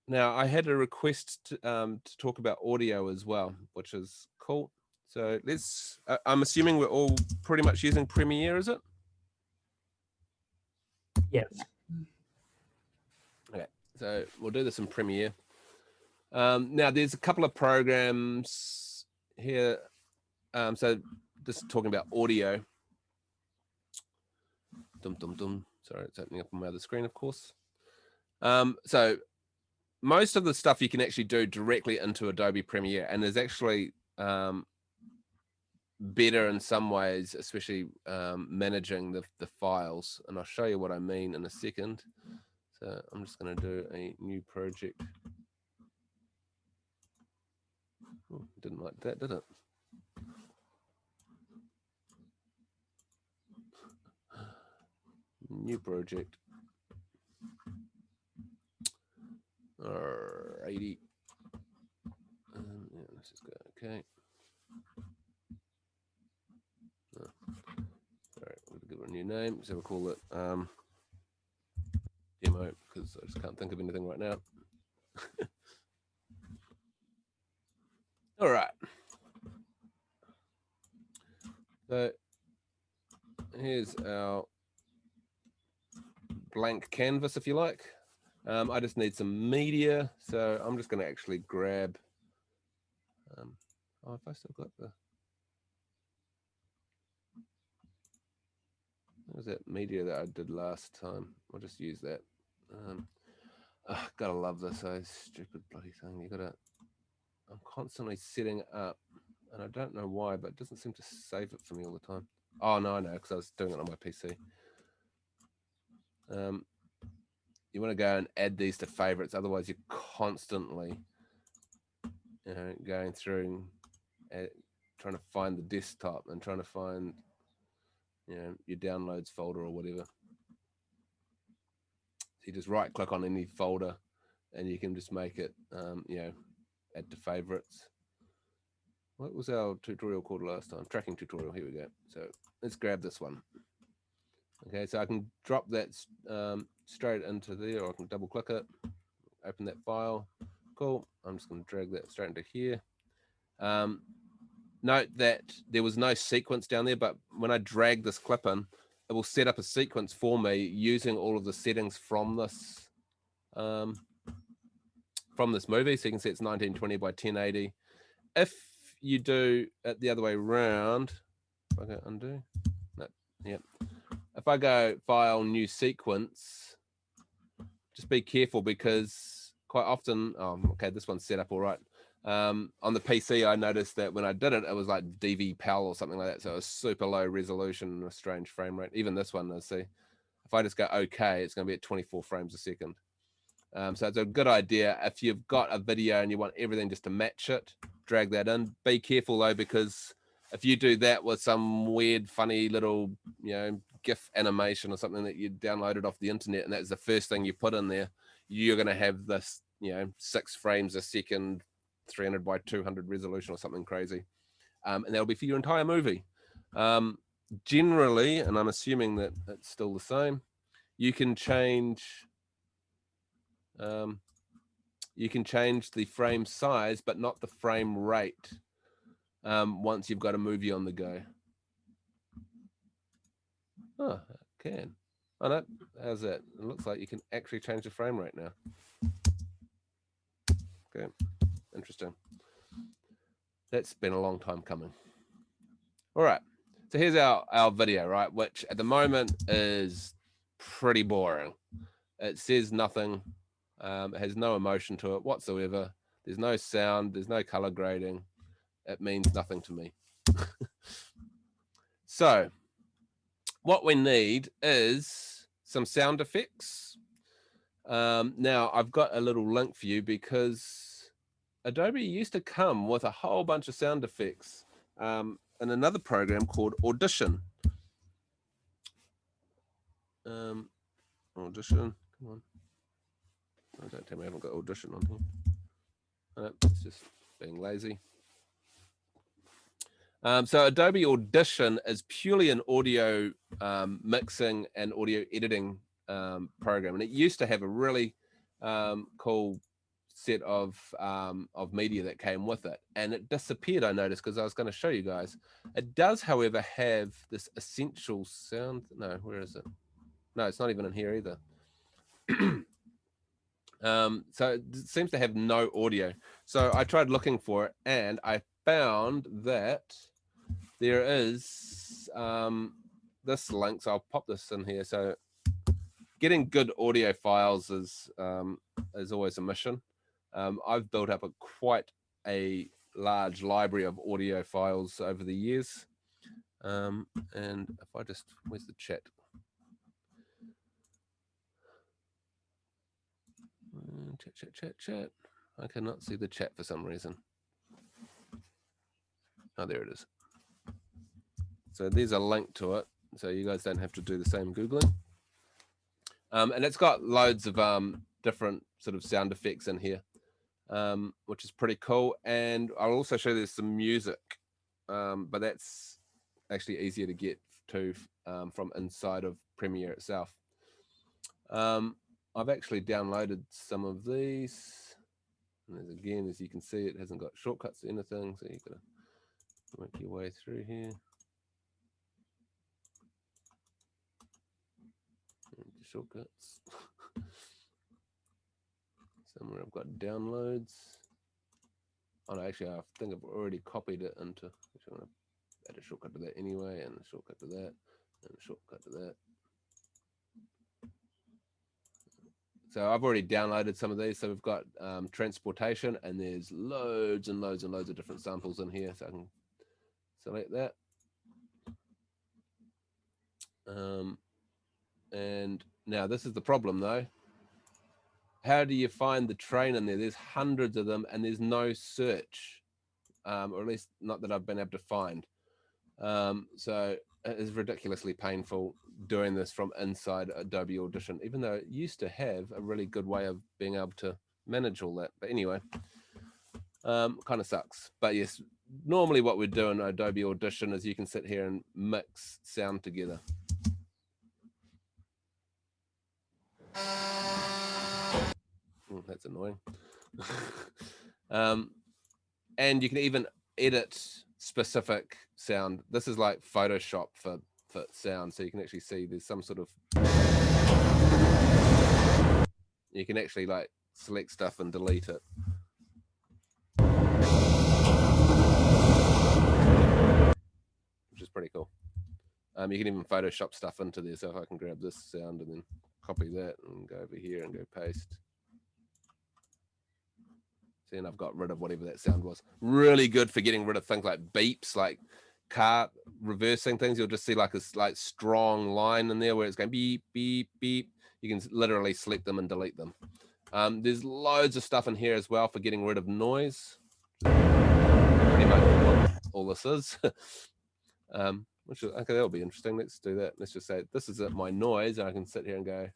Now, I had a request to talk about audio as well, which is cool. So let's. I'm assuming we're all pretty much using Premiere, is it? Yes. Okay, so we'll do this in Premiere. Now, there's a couple of programs here. So just talking about audio. Sorry, it's opening up on my other screen, of course. So most of the stuff you can actually do directly into Adobe Premiere, and there's actually better in some ways, especially managing the files. And I'll show you what I mean in a second. So I'm just going to do a new project. Oh, didn't like that, did it? New project. Alrighty. Yeah, let's just go. Okay. Oh. All right, we'll give it a new name. So we'll call it demo because I just can't think of anything right now. All right. So here's our blank canvas, if you like. I just need some media, so I'm just going to actually grab. Oh, if I still got the. What was that media that I did last time? I'll just use that. Gotta love this stupid bloody thing. You gotta. I'm constantly setting up, and I don't know why, but it doesn't seem to save it for me all the time. Oh no, I know, because I was doing it on my PC. You want to go and add these to favorites, otherwise you're constantly, going through and trying to find the desktop and trying to find, your downloads folder or whatever. So you just right click on any folder and you can just make it, add to favorites. What was our tutorial called last time? Tracking tutorial. Here we go. So let's grab this one. Okay, so I can drop that straight into there, or I can double click it, open that file. Cool. I'm just going to drag that straight into here. Note that there was no sequence down there, but when I drag this clip in, it will set up a sequence for me using all of the settings from this movie. So you can see it's 1920 by 1080. If you do it the other way around, if I go undo, no, yep. If I go file, new sequence, just be careful because quite often, okay, this one's set up all right. On the PC, I noticed that when I did it, it was like DVPAL or something like that. So it was super low resolution and a strange frame rate. Even this one, let's see. If I just go okay, it's going to be at 24 frames a second. So it's a good idea. If you've got a video and you want everything just to match it, drag that in. Be careful though, because if you do that with some weird, funny little, GIF animation or something that you downloaded off the internet, and that's the first thing you put in there, you're going to have this, 6 frames a second, 300 by 200 resolution or something crazy. And that'll be for your entire movie. Generally, and I'm assuming that it's still the same, you can change the frame size, but not the frame rate once you've got a movie on the go. Oh, I can. Oh no, how's that? It looks like you can actually change the frame rate now. Okay, interesting. That's been a long time coming. All right, so here's our video, right? Which at the moment is pretty boring. It says nothing. It has no emotion to it whatsoever. There's no sound. There's no color grading. It means nothing to me. So what we need is some sound effects. Now I've got a little link for you because Adobe used to come with a whole bunch of sound effects in another program called Audition. Audition, come on. Oh, don't tell me I haven't got Audition on here. It's just being lazy. So Adobe Audition is purely an audio mixing and audio editing program, and it used to have a really cool set of media that came with it, and it disappeared, I noticed, because I was going to show you guys. It does, however, have this essential sound. No, where is it? No, it's not even in here either. So it seems to have no audio. So I tried looking for it, and I found that there is this link. So I'll pop this in here. So getting good audio files is always a mission. I've built up quite a large library of audio files over the years. And if I just, where's the chat? Chat. I cannot see the chat for some reason. Oh, there it is. So there's a link to it, so you guys don't have to do the same Googling. And it's got loads of different sort of sound effects in here, which is pretty cool. And I'll also show you there's some music, but that's actually easier to get to from inside of Premiere itself. I've actually downloaded some of these. And again, as you can see, it hasn't got shortcuts to anything, so you've got to work your way through here. Shortcuts. Somewhere I've got downloads. Oh no, actually I think I've already copied it into, which I'm going to add a shortcut to that anyway, and a shortcut to that, and a shortcut to that. So I've already downloaded some of these. So we've got transportation, and there's loads and loads and loads of different samples in here. So I can select that. And now this is the problem though. How do you find the train in there? There's hundreds of them, and there's no search, or at least not that I've been able to find. So it is ridiculously painful doing this from inside Adobe Audition, even though it used to have a really good way of being able to manage all that. But anyway, kind of sucks. But yes, normally what we do in Adobe Audition is you can sit here and mix sound together. That's annoying. And you can even edit specific sound. This is like Photoshop for sound, so you can actually see there's some sort of, you can actually like select stuff and delete it. Which is pretty cool. You can even Photoshop stuff into there. So if I can grab this sound and then copy that and go over here and go paste. See, and I've got rid of whatever that sound was. Really good for getting rid of things like beeps, like car reversing things. You'll just see like a strong line in there where it's going beep, beep, beep. You can literally select them and delete them. There's loads of stuff in here as well for getting rid of noise. Pretty much what all this is. Which is, okay, that'll be interesting. Let's do that. Let's just say this is my noise, and I can sit here and go.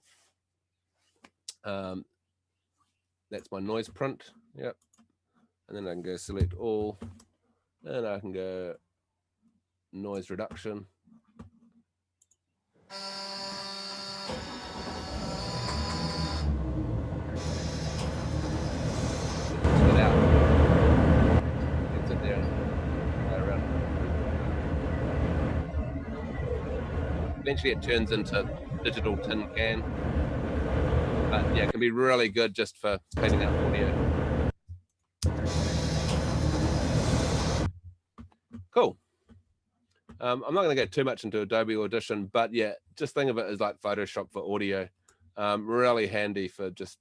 That's my noise print. Yep. And then I can go select all, and I can go noise reduction. It out. It's in there. Around. Eventually, it turns into digital tin can. But yeah, it can be really good just for cleaning up audio. Cool. I'm not going to get too much into Adobe Audition, but yeah, just think of it as like Photoshop for audio. Really handy for just,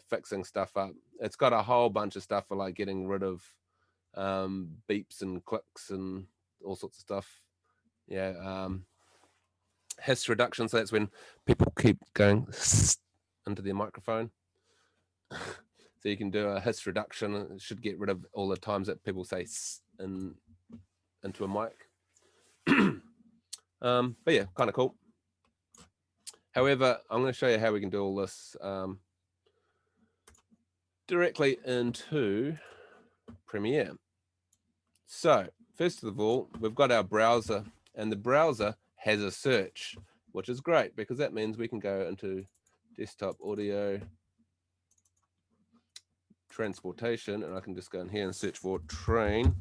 fixing stuff up. It's got a whole bunch of stuff for like getting rid of beeps and clicks and all sorts of stuff. Yeah. Hiss reduction. So that's when people keep going into their microphone. So you can do a hiss reduction. It should get rid of all the times that people say into a mic. But yeah, kind of cool. However, I'm going to show you how we can do all this directly into Premiere. So first of all, we've got our browser, and the browser has a search, which is great because that means we can go into desktop audio transportation, and I can just go in here and search for train,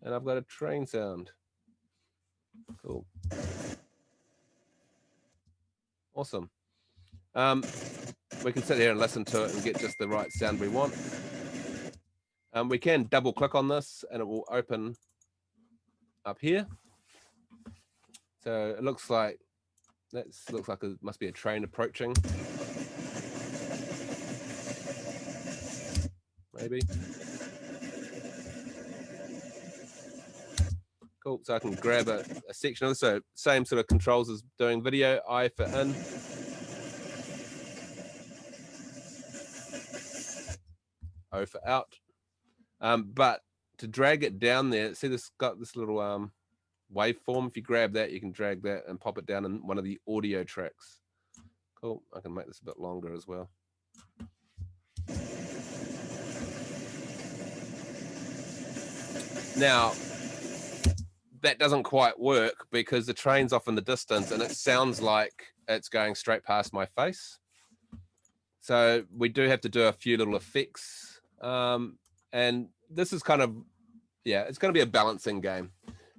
and I've got a train sound. Cool. Awesome. We can sit here and listen to it and get just the right sound we want. We can double click on this and it will open up here. So it looks like it must be a train approaching. Maybe. Cool. So I can grab a section of this. So same sort of controls as doing video. I for in. O for out. But to drag it down there, see this got this little waveform. If you grab that, you can drag that and pop it down in one of the audio tracks. Cool. I can make this a bit longer as well. Now, that doesn't quite work because the train's off in the distance and it sounds like it's going straight past my face. So we do have to do a few little effects. And this is kind of, it's going to be a balancing game.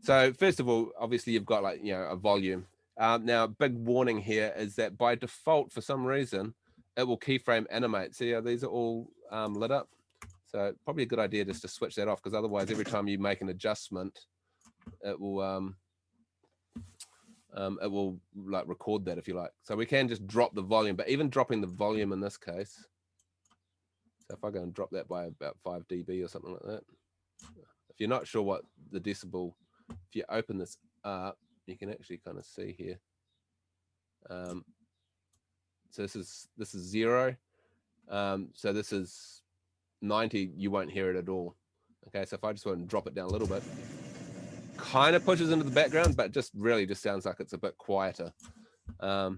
So first of all, obviously you've got like, a volume. Now, big warning here is that by default, for some reason, it will keyframe animate. See how these are all lit up? So probably a good idea just to switch that off, because otherwise every time you make an adjustment, it will like record that if you like. So we can just drop the volume, but even dropping the volume in this case, so if I go and drop that by about 5 dB or something like that, if you're not sure what the decibel, if you open this up, you can actually kind of see here. So this is 0. So this is 90. You won't hear it at all. Okay, so if I just want to drop it down a little bit, kind of pushes into the background, but just really just sounds like it's a bit quieter. So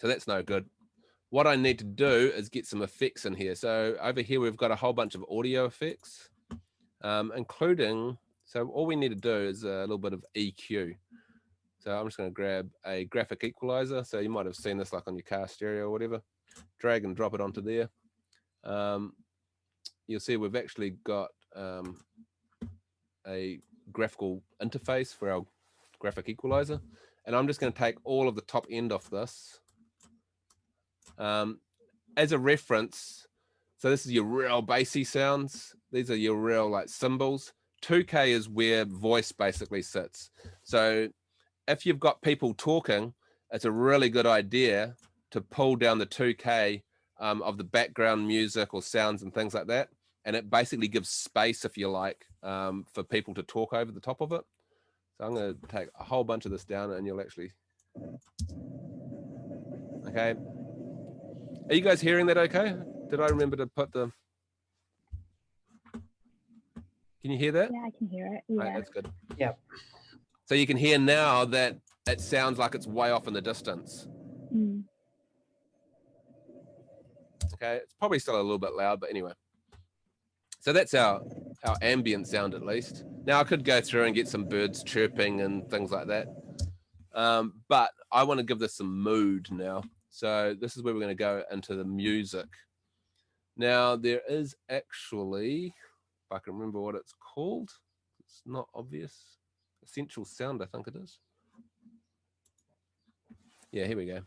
that's no good. What I need to do is get some effects in here. So over here, we've got a whole bunch of audio effects, including, so all we need to do is a little bit of EQ. So I'm just going to grab a graphic equalizer. So you might have seen this like on your car stereo or whatever. Drag and drop it onto there. You'll see we've actually got a graphical interface for our graphic equalizer. And I'm just going to take all of the top end off this. As a reference, so this is your real bassy sounds. These are your real like cymbals. 2K is where voice basically sits. So if you've got people talking, it's a really good idea to pull down the 2K of the background music or sounds and things like that. And it basically gives space, if you like, for people to talk over the top of it. So I'm going to take a whole bunch of this down and you'll actually, okay. Are you guys hearing that okay? Did I remember to put the, can you hear that? Yeah, I can hear it. Yeah. Right, that's good. Yeah. So you can hear now that it sounds like it's way off in the distance. Mm. Okay, it's probably still a little bit loud, but anyway. So that's our ambient sound at least. Now I could go through and get some birds chirping and things like that. But I want to give this some mood now. So this is where we're going to go into the music. Now there is actually, if I can remember what it's called, it's not obvious. Essential sound, I think it is. Yeah, here we go.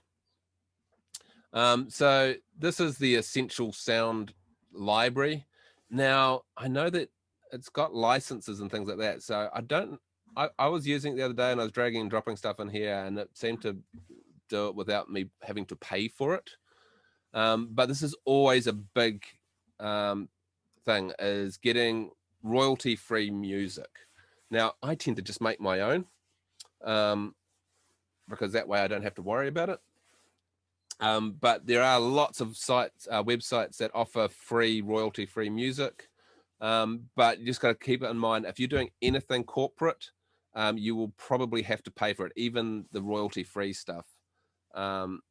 So this is the essential sound library. Now I know that it's got licenses and things like that. So I was using it the other day and I was dragging and dropping stuff in here and it seemed to do it without me having to pay for it. But this is always a big thing, is getting royalty-free music. Now I tend to just make my own because that way I don't have to worry about it. But there are lots of sites, websites that offer free, royalty-free music. But you just got to keep it in mind. If you're doing anything corporate, you will probably have to pay for it. Even the royalty-free stuff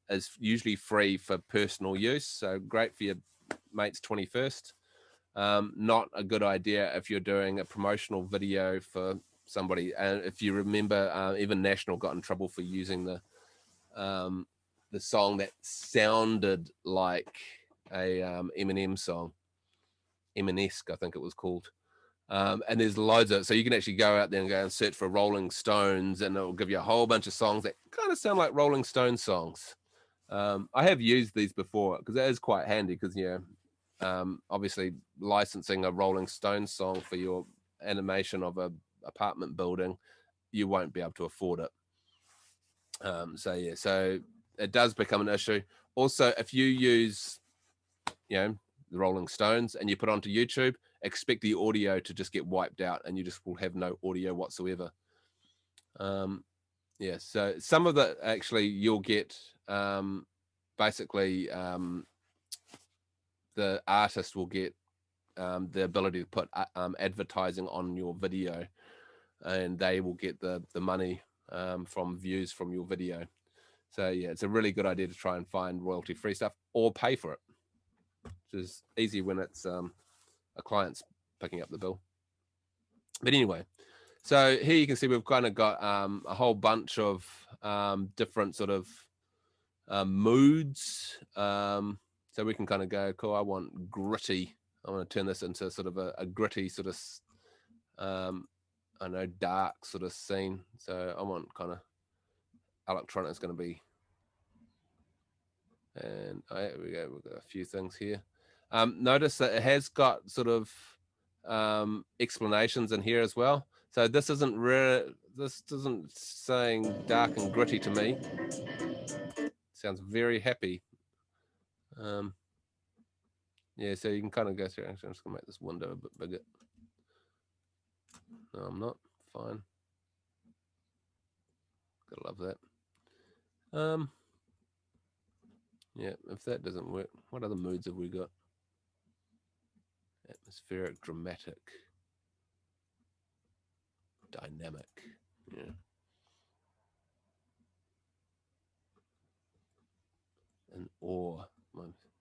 is usually free for personal use. So great for your mate's 21st. Not a good idea if you're doing a promotional video for somebody. And if you remember, even National got in trouble for using the song that sounded like a Eminem song, Eminesque, I think it was called. And there's loads of, so you can actually go out there and go and search for Rolling Stones and it'll give you a whole bunch of songs that kind of sound like Rolling Stones songs. I have used these before because it is quite handy because, you know, obviously licensing a Rolling Stones song for your animation of a apartment building, you won't be able to afford it. So yeah, so it does become an issue. Also, if you use, you know, the Rolling Stones and you put onto YouTube, expect the audio to just get wiped out and you just will have no audio whatsoever. Yeah, so some of that actually you'll get basically the artist will get the ability to put advertising on your video and they will get the money from views from your video. So yeah, it's a really good idea to try and find royalty-free stuff or pay for it, which is easy when it's a client's picking up the bill. But anyway, so here you can see we've kind of got a whole bunch of different sort of moods. So we can kind of go, cool, I want gritty. I want to turn this into sort of a gritty sort of, I know, dark sort of scene. So I want kind of electronic is going to be, and here we go, we've got a few things here. Notice that it has got sort of explanations in here as well. So this isn't saying dark and gritty to me. Sounds very happy. Yeah, so you can kind of go through. Actually, I'm just gonna make this window a bit bigger. No, I'm not. Fine. Gotta love that. Yeah, if that doesn't work, what other moods have we got? Atmospheric, dramatic, dynamic. Yeah. And awe.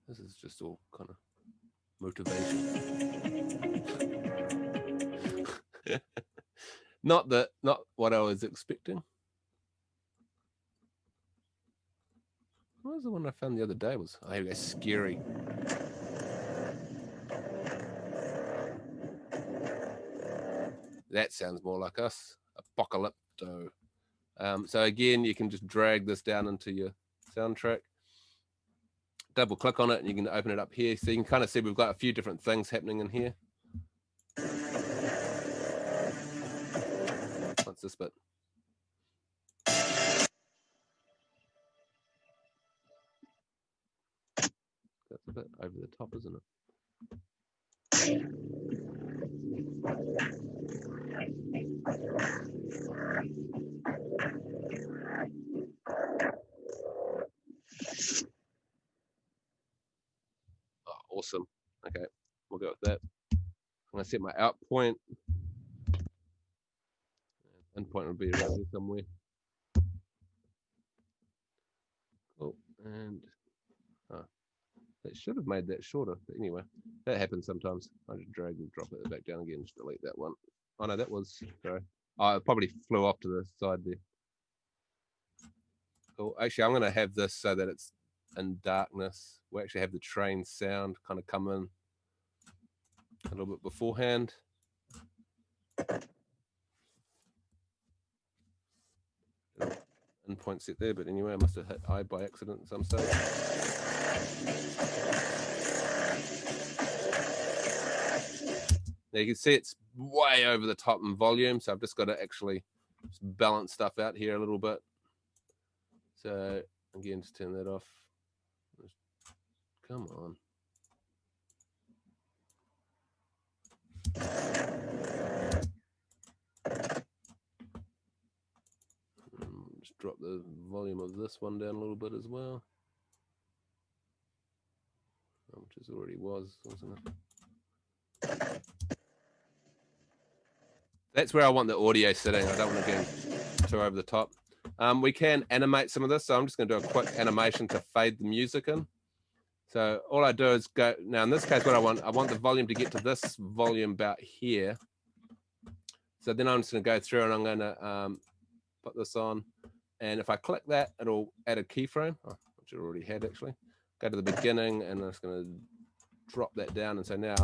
This is just all kind of motivation. Not what I was expecting. What was the one I found the other day? Was, oh, here we go, scary. That sounds more like us, apocalypto. So again, you can just drag this down into your soundtrack. Double click on it and you can open it up here. So you can kind of see we've got a few different things happening in here. What's this bit? That's a bit over the top, isn't it? Oh, awesome. Okay, we'll go with that. I'm going to set my out point. End point will be around here somewhere. Cool. And that should have made that shorter. But anyway, that happens sometimes. I just drag and drop it back down again. Just delete that one. Oh no, that was, sorry. Oh, it probably flew off to the side there. Cool. Actually, I'm going to have this so that it's in darkness. We actually have the train sound kind of come in a little bit beforehand. Endpoint set there, but anyway, I must have hit I by accident at some stage. Now you can see it's way over the top in volume, so I've just got to actually just balance stuff out here a little bit. So again, just turn that off. Come on. Just drop the volume of this one down a little bit as well, which is already was, wasn't it? That's where I want the audio sitting. I don't want to go too over the top. We can animate some of this, so I'm just going to do a quick animation to fade the music in. So all I do is go, now in this case, what I want the volume to get to this volume about here. So then I'm just going to go through and I'm going to put this on. And if I click that, it'll add a keyframe, which it already had actually. Go to the beginning and I'm just going to drop that down. And so now,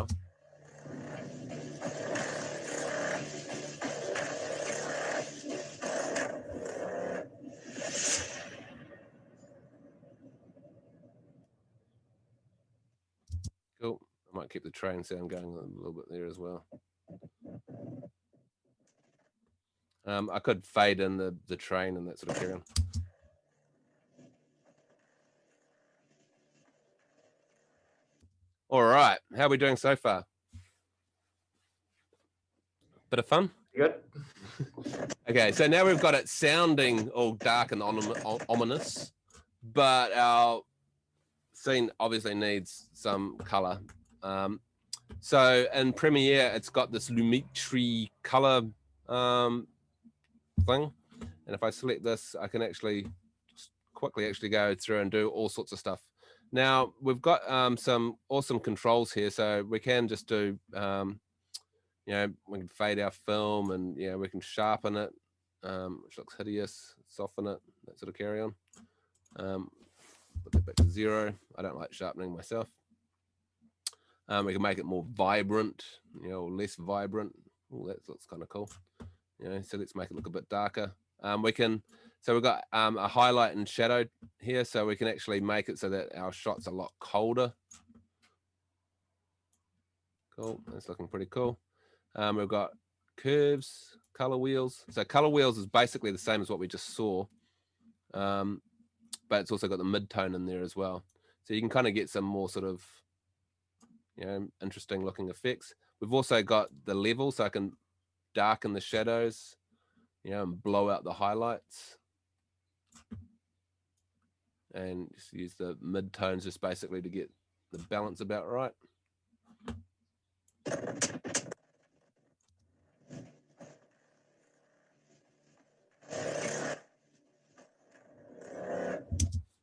cool. I might keep the train sound going a little bit there as well. I could fade in the train and that sort of carry on. All right, how are we doing so far? Bit of fun? Good. Okay, so now we've got it sounding all dark and ominous, but our scene obviously needs some color. So in Premiere, it's got this lumetri color thing. And if I select this, I can actually quickly go through and do all sorts of stuff. Now we've got some awesome controls here, so we can just do, you know, we can fade our film, and you know, we can sharpen it, which looks hideous, soften it, that sort of carry on. Put that back to 0. I don't like sharpening myself. We can make it more vibrant, you know, or less vibrant. Oh, that looks kind of cool. You know, so let's make it look a bit darker. We can, so we've got a highlight and shadow here, so we can actually make it so that our shot's a lot colder. Cool, that's looking pretty cool. We've got curves, color wheels. So color wheels is basically the same as what we just saw, but it's also got the mid-tone in there as well. So you can kind of get some more sort of, you know, interesting looking effects. We've also got the level, so I can darken the shadows, you know, and blow out the highlights, and just use the mid-tones just basically to get the balance about right.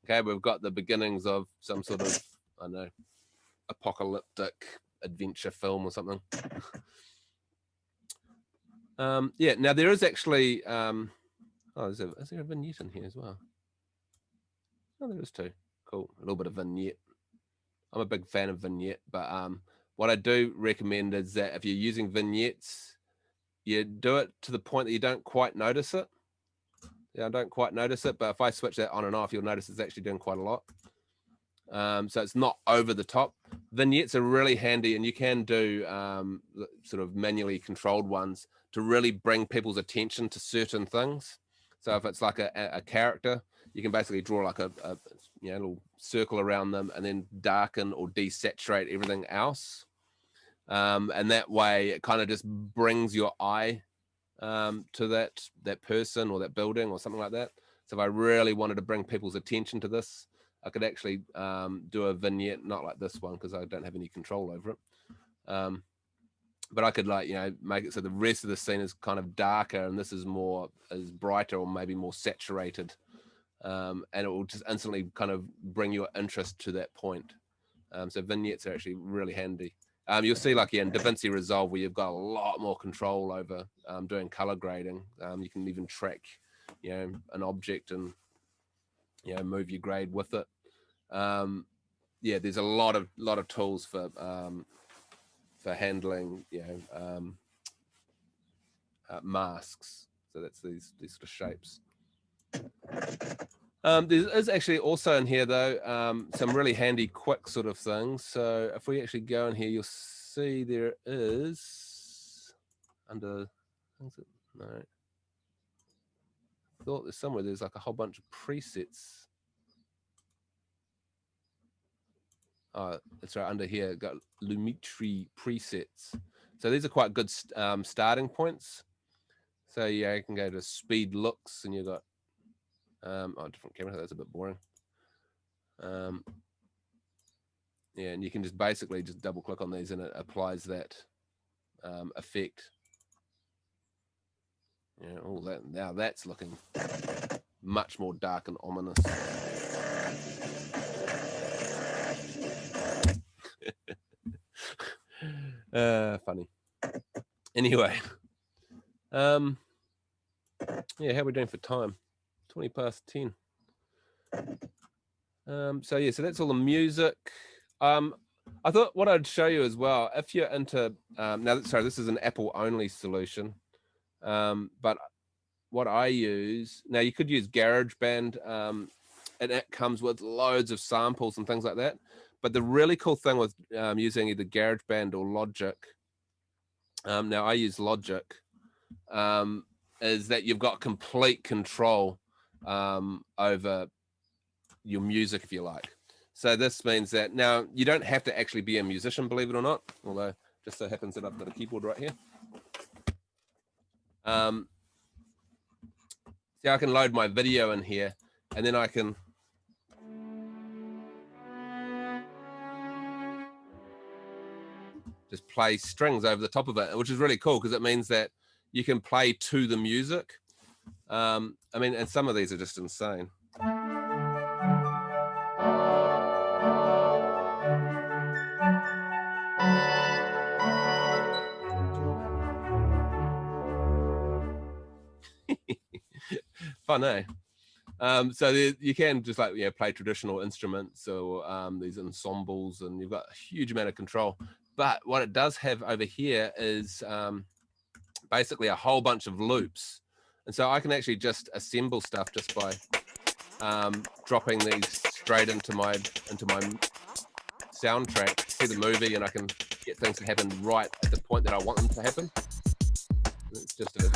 Okay, we've got the beginnings of some sort of, I don't know, apocalyptic adventure film or something. Yeah, now there is actually, oh, is there a vignette in here as well? Oh, there is too. Cool, a little bit of vignette. I'm a big fan of vignette, but what I do recommend is that if you're using vignettes, you do it to the point that you don't quite notice it. Yeah, I don't quite notice it, but if I switch that on and off, you'll notice it's actually doing quite a lot. So it's not over the top. Vignettes are really handy, and you can do sort of manually controlled ones to really bring people's attention to certain things. So if it's like a character, you can basically draw like a you know, little circle around them and then darken or desaturate everything else. And that way it kind of just brings your eye to that person or that building or something like that. So if I really wanted to bring people's attention to this, I could actually do a vignette, not like this one because I don't have any control over it. But I could, like, you know, make it so the rest of the scene is kind of darker and this is brighter or maybe more saturated. And it will just instantly kind of bring your interest to that point. So vignettes are actually really handy. You'll see, like, in DaVinci Resolve, where you've got a lot more control over doing color grading. You can even track, you know, an object and, you know, move your grade with it. Yeah, there's a lot of tools for handling, you know, masks. So that's these sort of shapes. There is actually also in here, though, some really handy quick sort of things. So if we actually go in here, you'll see there is under, no, I thought there's somewhere there's like a whole bunch of presets. Oh, that's right, under here, got lumetri presets. So these are quite good starting points. So yeah, you can go to speed looks and you've got, different camera, that's a bit boring. Yeah, and you can just basically just double click on these and it applies that effect. Yeah, all that, now that's looking much more dark and ominous. Funny. Anyway, yeah, how are we doing for time? 20 past 10. So yeah, so that's all the music. I thought what I'd show you as well, if you're into now, sorry, this is an Apple only solution, but what I use now, you could use GarageBand, and it comes with loads of samples and things like that. But the really cool thing with using either GarageBand or Logic, now I use Logic, is that you've got complete control over your music, if you like. So this means that now you don't have to actually be a musician, believe it or not, although just so happens that I've got a keyboard right here. See, I can load my video in here and then I can just play strings over the top of it, which is really cool because it means that you can play to the music. I mean, and some of these are just insane. Fun, eh? So you can just, like, play traditional instruments or these ensembles, and you've got a huge amount of control. But what it does have over here is basically a whole bunch of loops. And so I can actually just assemble stuff just by dropping these straight into my soundtrack, see the movie, and I can get things to happen right at the point that I want them to happen. It's just a,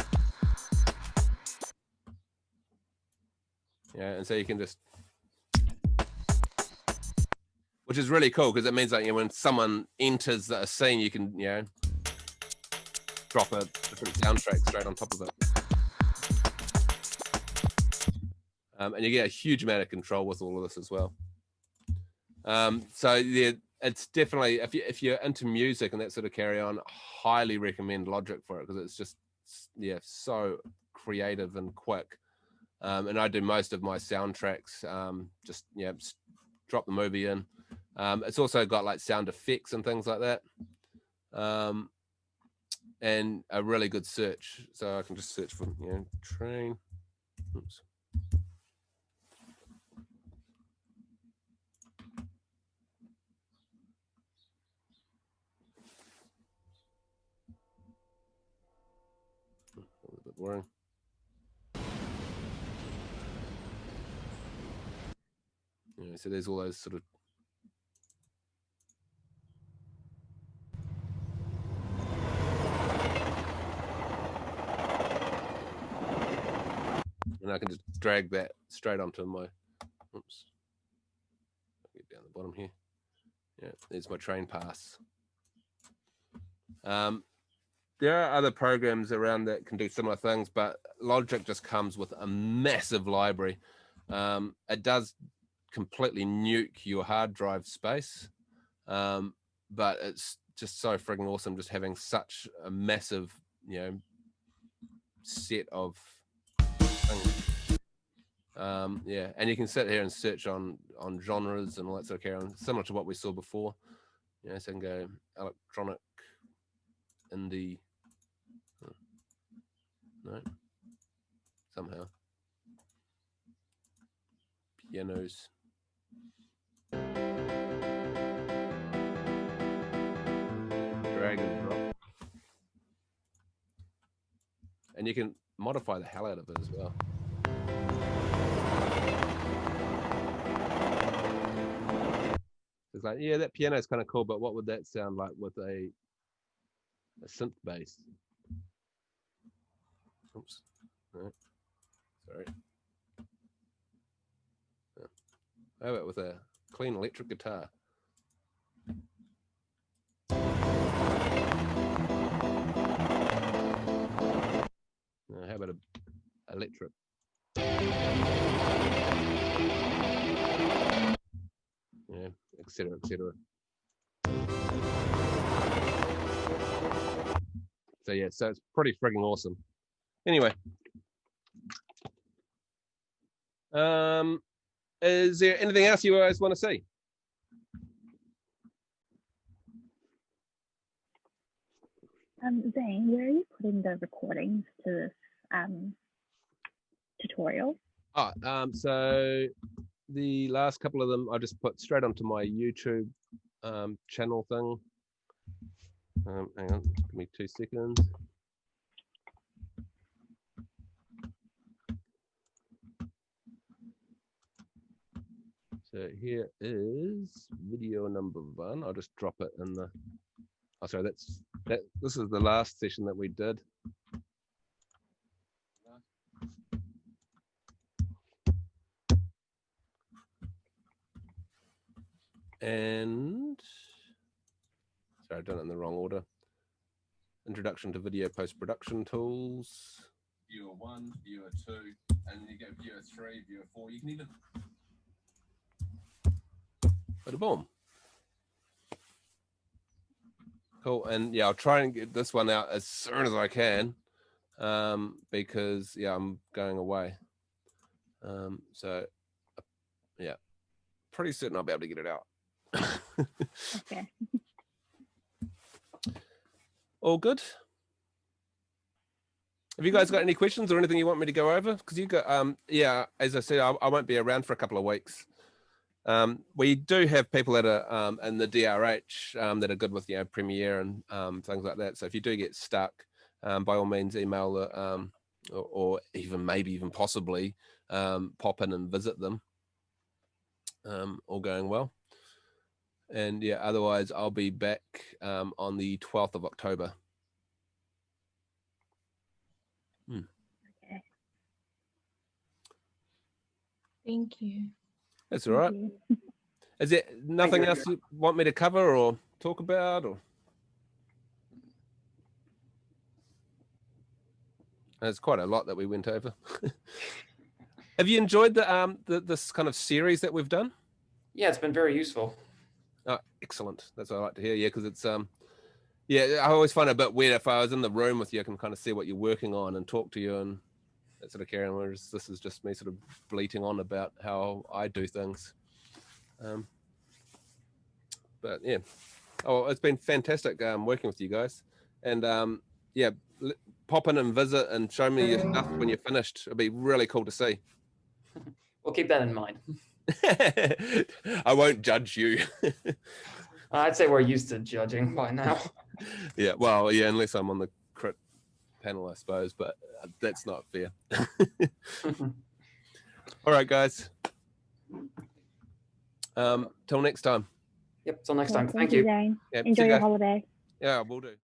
yeah, and so you can just, which is really cool because it means, like, when someone enters a scene, you can, drop a different soundtrack straight on top of it. And you get a huge amount of control with all of this as well. So yeah, it's definitely, if you're into music and that sort of carry on, highly recommend Logic for it because it's just, yeah, so creative and quick. And I do most of my soundtracks, just drop the movie in. It's also got like sound effects and things like that, and a really good search. So I can just search for train. Oops. A little bit boring. So there's all those sort of and I can just drag that straight onto my, oops. bottom here. Yeah, there's my train pass. There are other programs around that can do similar things, but Logic just comes with a massive library. It does completely nuke your hard drive space, but it's just so friggin' awesome just having such a massive, you know, set of things. Yeah, and you can sit here and search on genres and all that sort of carry on, similar to what we saw before. You know, so I can go electronic, indie. No, somehow pianos. Drag and drop, and you can modify the hell out of it as well. It's like, yeah, that piano is kind of cool, but what would that sound like with a synth bass? Oops. No. Sorry. How about with a clean electric guitar? How about a electric? Yeah, etc., etc. So yeah, so it's pretty frigging awesome. Anyway, is there anything else you guys want to see? Zane, where are you putting the recordings to this tutorial? Oh, so the last couple of them I just put straight onto my YouTube channel thing. Hang on, give me 2 seconds. So here is video number 1. I'll just drop it in the. Oh, sorry, this is the last session that we did. And sorry, I've done it in the wrong order. Introduction to video post-production tools. Viewer 1, viewer 2, and then you go viewer 3, viewer 4. You can even bada boom. Cool, and yeah, I'll try and get this one out as soon as I can, because yeah, I'm going away. So yeah, pretty certain I'll be able to get it out. Okay. All good. Have you guys got any questions or anything you want me to go over? Because you got yeah, as I said, I won't be around for a couple of weeks. We do have people that are in the DRH that are good with, you know, Premiere and things like that. So if you do get stuck, by all means email the, or even maybe even possibly pop in and visit them. All going well. And yeah, otherwise I'll be back on the 12th of October. Okay. Thank you. That's all right. Thank you. Is there nothing else you want me to cover or talk about, or? There's quite a lot that we went over. Have you enjoyed the this kind of series that we've done? Yeah, it's been very useful. Oh, excellent. That's what I like to hear. Yeah, because it's yeah, I always find it a bit weird if I was in the room with you, I can kind of see what you're working on and talk to you and that sort of carry on. Whereas this is just me sort of bleating on about how I do things. But yeah, oh, it's been fantastic working with you guys, and yeah, pop in and visit and show me your stuff when you're finished. It'll be really cool to see. We'll keep that in mind. I won't judge you. I'd say we're used to judging by now. Yeah, well, yeah, unless I'm on the crit panel, I suppose, but that's not fair. All right, guys. Till next time. Yep, till next time. Thank Thank you, you. Zane. Yeah, Enjoy see you your guys. holiday. Yeah, we'll do.